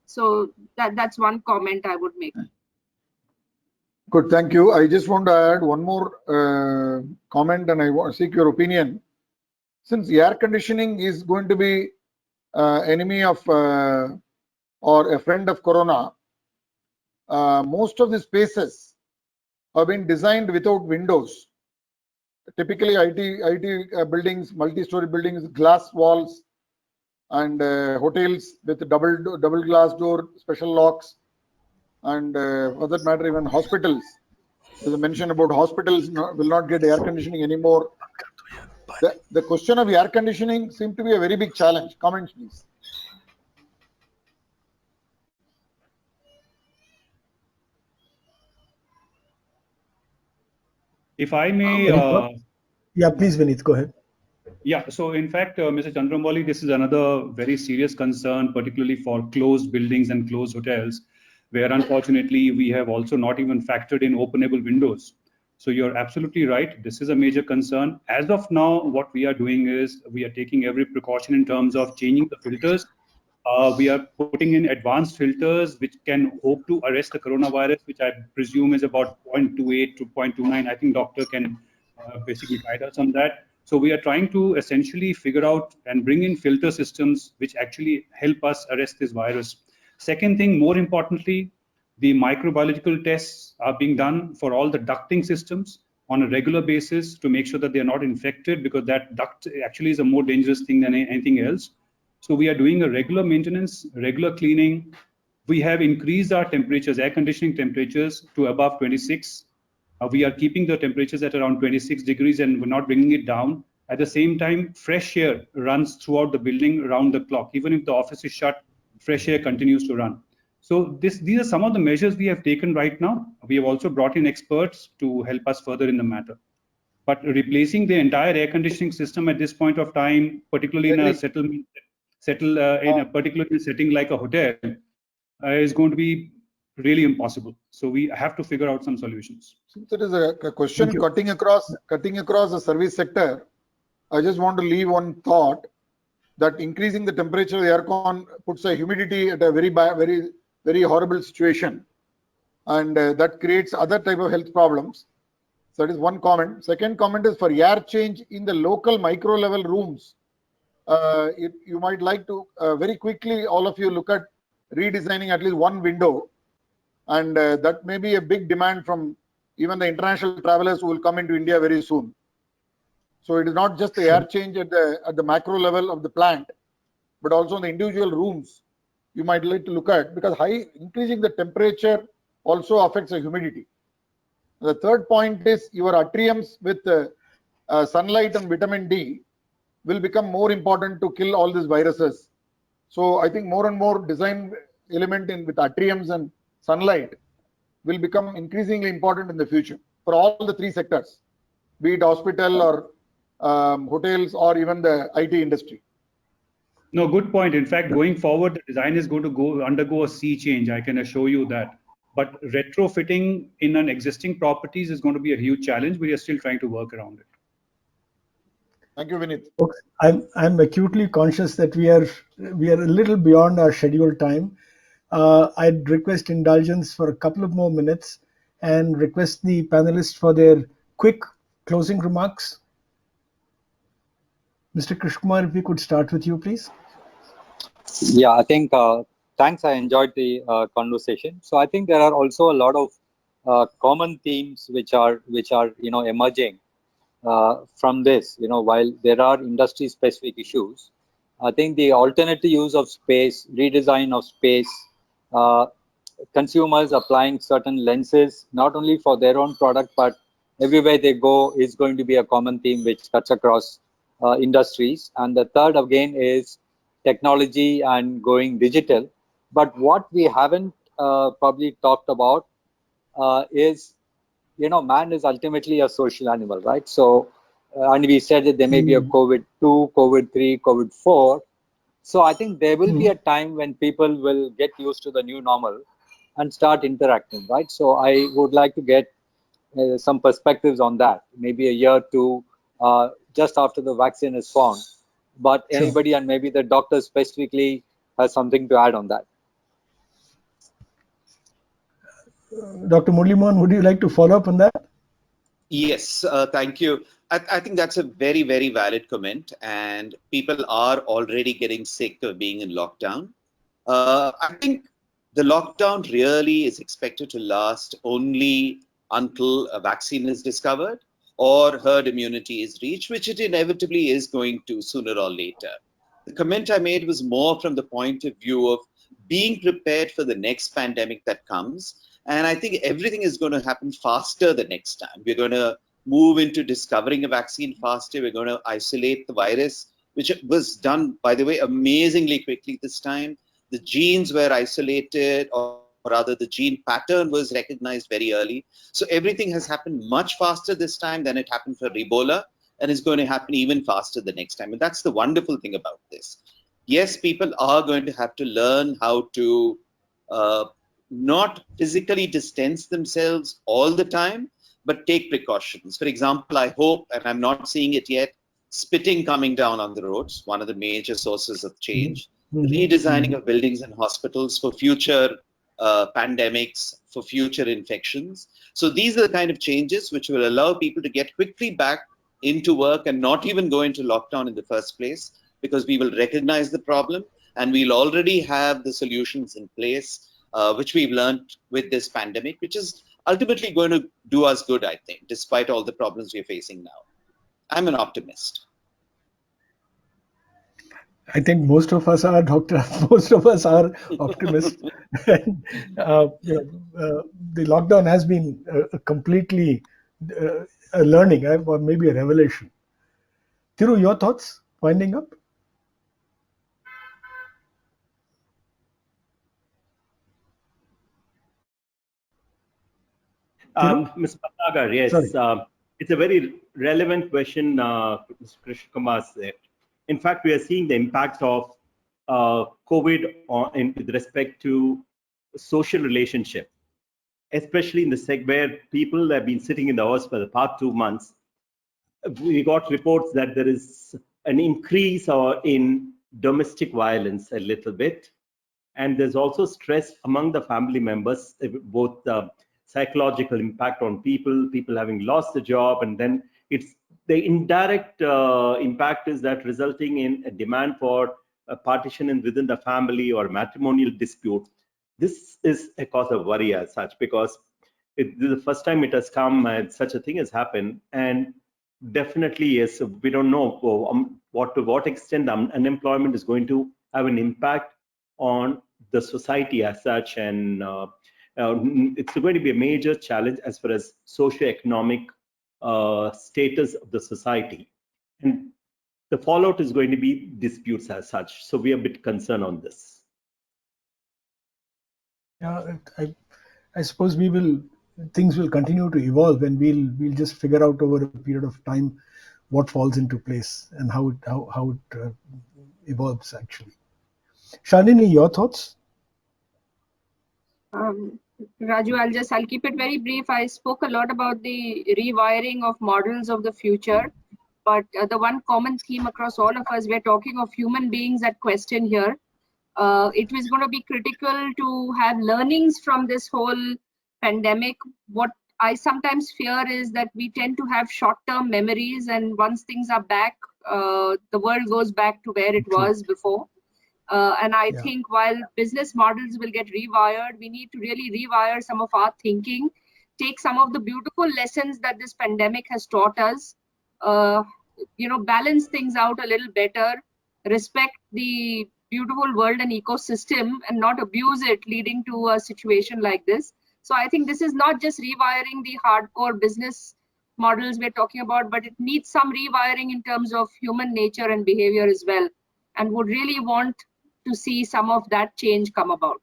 So that's one comment I would make. Good, thank you. I just want to add one more comment, and I want to seek your opinion. Since air conditioning is going to be enemy of or a friend of corona, most of the spaces have been designed without windows. Typically, IT buildings, multi-story buildings, glass walls, and hotels with double glass door, special locks, and for that matter, even hospitals. There's a mention about hospitals will not get air conditioning anymore. The question of air conditioning seems to be a very big challenge. Comments, please. If I may, yeah, please, Vineet, go ahead. Yeah, so in fact, Mr. Chandramouli, this is another very serious concern, particularly for closed buildings and closed hotels, where unfortunately we have also not even factored in openable windows. So you're absolutely right. This is a major concern. As of now, what we are doing is we are taking every precaution in terms of changing the filters. We are putting in advanced filters which can hope to arrest the coronavirus, which I presume is about 0.28 to 0.29. I think doctor can basically guide us on that. So we are trying to essentially figure out and bring in filter systems which actually help us arrest this virus. Second thing, more importantly, the microbiological tests are being done for all the ducting systems on a regular basis to make sure that they are not infected, because that duct actually is a more dangerous thing than anything else. So we are doing a regular maintenance, regular cleaning. We have increased our temperatures, air conditioning temperatures, to above 26. We are keeping the temperatures at around 26 degrees and we're not bringing it down. At the same time, fresh air runs throughout the building around the clock. Even if the office is shut, fresh air continues to run. So these are some of the measures we have taken right now. We have also brought in experts to help us further in the matter. But replacing the entire air conditioning system at this point of time, particularly in a in a particular setting like a hotel, is going to be really impossible. So we have to figure out some solutions. Since there is a question cutting across the service sector, I just want to leave one thought that increasing the temperature of the aircon puts a humidity at a very horrible situation, and that creates other type of health problems. So that is one comment. Second comment is for air change in the local micro level rooms. You might like to very quickly, all of you, look at redesigning at least one window, and that may be a big demand from even the international travelers who will come into India very soon. So it is not just the air change at the macro level of the plant, but also in the individual rooms you might like to look at, because increasing the temperature also affects the humidity. The third point is your atriums with sunlight and vitamin D will become more important to kill all these viruses. So I think more and more design element with atriums and sunlight will become increasingly important in the future for all the three sectors, be it hospital or hotels or even the IT industry. No, good point. In fact, going forward, the design is going to undergo a sea change. I can assure you that. But retrofitting in an existing properties is going to be a huge challenge. We are still trying to work around it. Thank you, Vineet. I'm acutely conscious that we are a little beyond our scheduled time. I'd request indulgence for a couple of more minutes and request the panelists for their quick closing remarks. Mr. Krishna, if we could start with you, please. Yeah, I think thanks. I enjoyed the conversation. So I think there are also a lot of common themes which are emerging from this. While there are industry specific issues, I think the alternative use of space, redesign of space, uh, consumers applying certain lenses not only for their own product but everywhere they go is going to be a common theme which cuts across industries. And the third again is technology and going digital. But what we haven't probably talked about is, man is ultimately a social animal, right? So and we said that there may be a COVID-2, COVID-3, COVID-4. So I think there will be a time when people will get used to the new normal and start interacting, right? So I would like to get some perspectives on that, maybe a year or two, just after the vaccine is found. But Sure. anybody, and maybe the doctor specifically, has something to add on that. Dr. Mohan, would you like to follow up on that? Yes, thank you. I think that's a very, very valid comment, and people are already getting sick of being in lockdown. I think the lockdown really is expected to last only until a vaccine is discovered or herd immunity is reached, which it inevitably is going to sooner or later. The comment I made was more from the point of view of being prepared for the next pandemic that comes. And I think everything is going to happen faster the next time. We're going to move into discovering a vaccine faster. We're going to isolate the virus, which was done, by the way, amazingly quickly this time. The genes were isolated, or rather the gene pattern was recognized very early. So everything has happened much faster this time than it happened for Ebola, and is going to happen even faster the next time. And that's the wonderful thing about this. Yes, people are going to have to learn how to not physically distance themselves all the time, but take precautions. For example, I hope, and I'm not seeing it yet, spitting coming down on the roads, one of the major sources of change, redesigning of buildings and hospitals for future pandemics, for future infections. So these are the kind of changes which will allow people to get quickly back into work and not even go into lockdown in the first place, because we will recognize the problem and we'll already have the solutions in place, which we've learned with this pandemic, which is ultimately going to do us good, I think, despite all the problems we're facing now. I'm an optimist. I think most of us are, Doctor. Most of us are optimists. And, the lockdown has been completely a learning, or maybe a revelation. Thiru, your thoughts winding up? Mr. Bhatnagar, yes, it's a very relevant question, Mr. Krishna Kumar said. In fact, we are seeing the impact of COVID with respect to social relationship, especially in the segment where people have been sitting in the house for the past 2 months. We got reports that there is an increase in domestic violence a little bit, and there's also stress among the family members, both psychological impact on people having lost the job, and then it's the indirect impact is that resulting in a demand for a partition within the family or matrimonial dispute. This is a cause of worry as such, because this is the first time it has come and such a thing has happened. And definitely, yes, we don't know to what extent unemployment is going to have an impact on the society as such, and it's going to be a major challenge as far as socio-economic status of the society, and the fallout is going to be disputes as such. So we are a bit concerned on this. Yeah, I suppose things will continue to evolve, and we'll just figure out over a period of time what falls into place and how it evolves actually. Shalini, your thoughts? Raju, I'll keep it very brief. I spoke a lot about the rewiring of models of the future, but the one common theme across all of us, we're talking of human beings at question here. It was going to be critical to have learnings from this whole pandemic. What I sometimes fear is that we tend to have short-term memories, and once things are back, the world goes back to where it was before. And I Yeah. think while business models will get rewired, we need to really rewire some of our thinking, take some of the beautiful lessons that this pandemic has taught us, balance things out a little better, respect the beautiful world and ecosystem, and not abuse it, leading to a situation like this. So I think this is not just rewiring the hardcore business models we're talking about, but it needs some rewiring in terms of human nature and behavior as well, and would really want to see some of that change come about.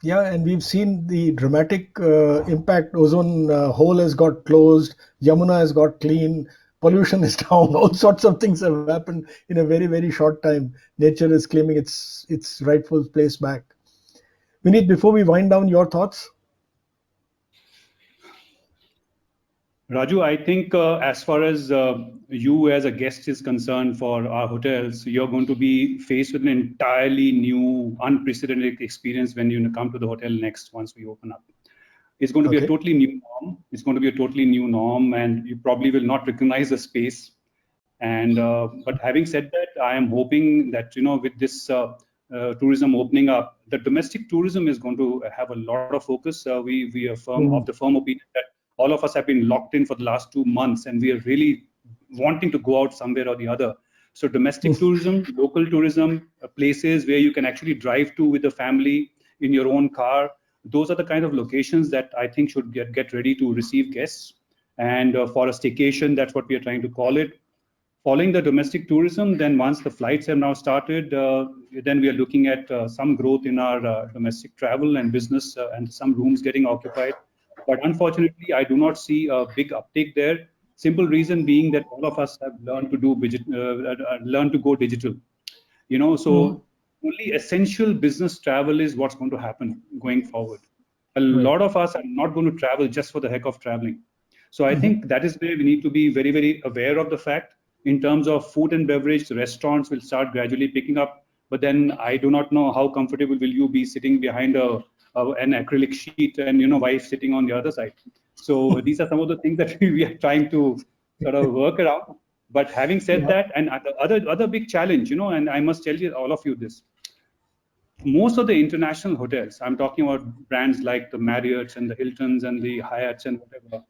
Yeah, and we've seen the dramatic impact. Ozone hole has got closed, Yamuna has got clean, pollution is down. All sorts of things have happened in a very, very short time. Nature is claiming its rightful place back. Vineet, before we wind down, your thoughts? Raju, I think as far as you as a guest is concerned for our hotels, you're going to be faced with an entirely new, unprecedented experience when you come to the hotel next once we open up. It's going to be a totally new norm. It's going to be a totally new norm, and you probably will not recognize the space. And but having said that, I am hoping that with this tourism opening up, the domestic tourism is going to have a lot of focus. We are of the firm opinion that all of us have been locked in for the last 2 months, and we are really wanting to go out somewhere or the other. So domestic tourism, local tourism, places where you can actually drive to with the family in your own car. Those are the kind of locations that I think should get ready to receive guests. And for a staycation, that's what we are trying to call it. Following the domestic tourism, then once the flights have now started, then we are looking at some growth in our domestic travel and business and some rooms getting occupied. But unfortunately, I do not see a big uptake there. Simple reason being that all of us have learned to go digital. So only essential business travel is what's going to happen going forward. A lot of us are not going to travel just for the heck of traveling. So I think that is where we need to be very, very aware of the fact. In terms of food and beverage, restaurants will start gradually picking up. But then I do not know how comfortable will you be sitting behind an acrylic sheet and wife sitting on the other side. So these are some of the things that we are trying to sort of work around. But having said that, and the other big challenge, and I must tell you all of you this. Most of the international hotels, I'm talking about brands like the Marriotts and the Hiltons and the Hyatts and whatever,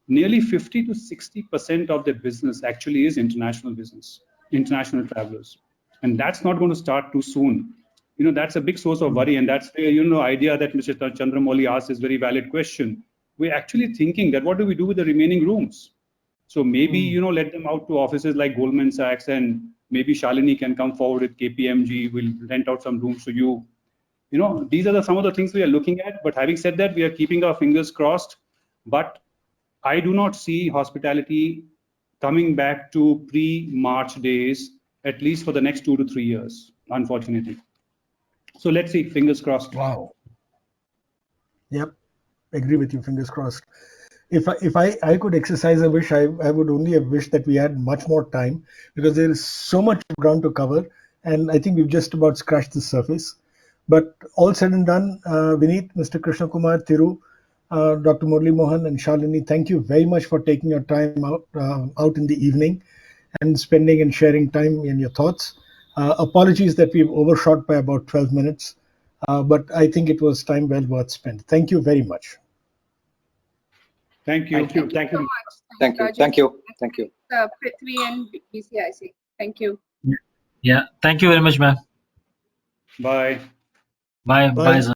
nearly 50 to 60% of their business actually is international business, international travelers. And that's not going to start too soon. That's a big source of worry. And that's the idea that Mr. Chandramouli asked is very valid question. We're actually thinking that what do we do with the remaining rooms? So maybe, let them out to offices like Goldman Sachs, and maybe Shalini can come forward with KPMG, will rent out some rooms to you. These are some of the things we are looking at. But having said that, we are keeping our fingers crossed. But I do not see hospitality coming back to pre-March days, at least for the next 2 to 3 years, unfortunately. So let's see, fingers crossed. Wow. Yep, agree with you, fingers crossed. If I could exercise a wish, I would only have wished that we had much more time, because there is so much ground to cover, and I think we've just about scratched the surface. But all said and done, Vineet, Mr. Krishna Kumar, Thiru, Dr. Murali, Mohan, and Shalini, thank you very much for taking your time out in the evening and spending and sharing time in your thoughts. Apologies that we've overshot by about 12 minutes, but I think it was time well worth spent. Thank you very much. Thank you. Thank you so much. Thank you. Raju. Thank you. Thank you. Prithvi and BCIC. Thank you. Yeah, thank you very much, ma'am. Bye. Bye, Bye. sir.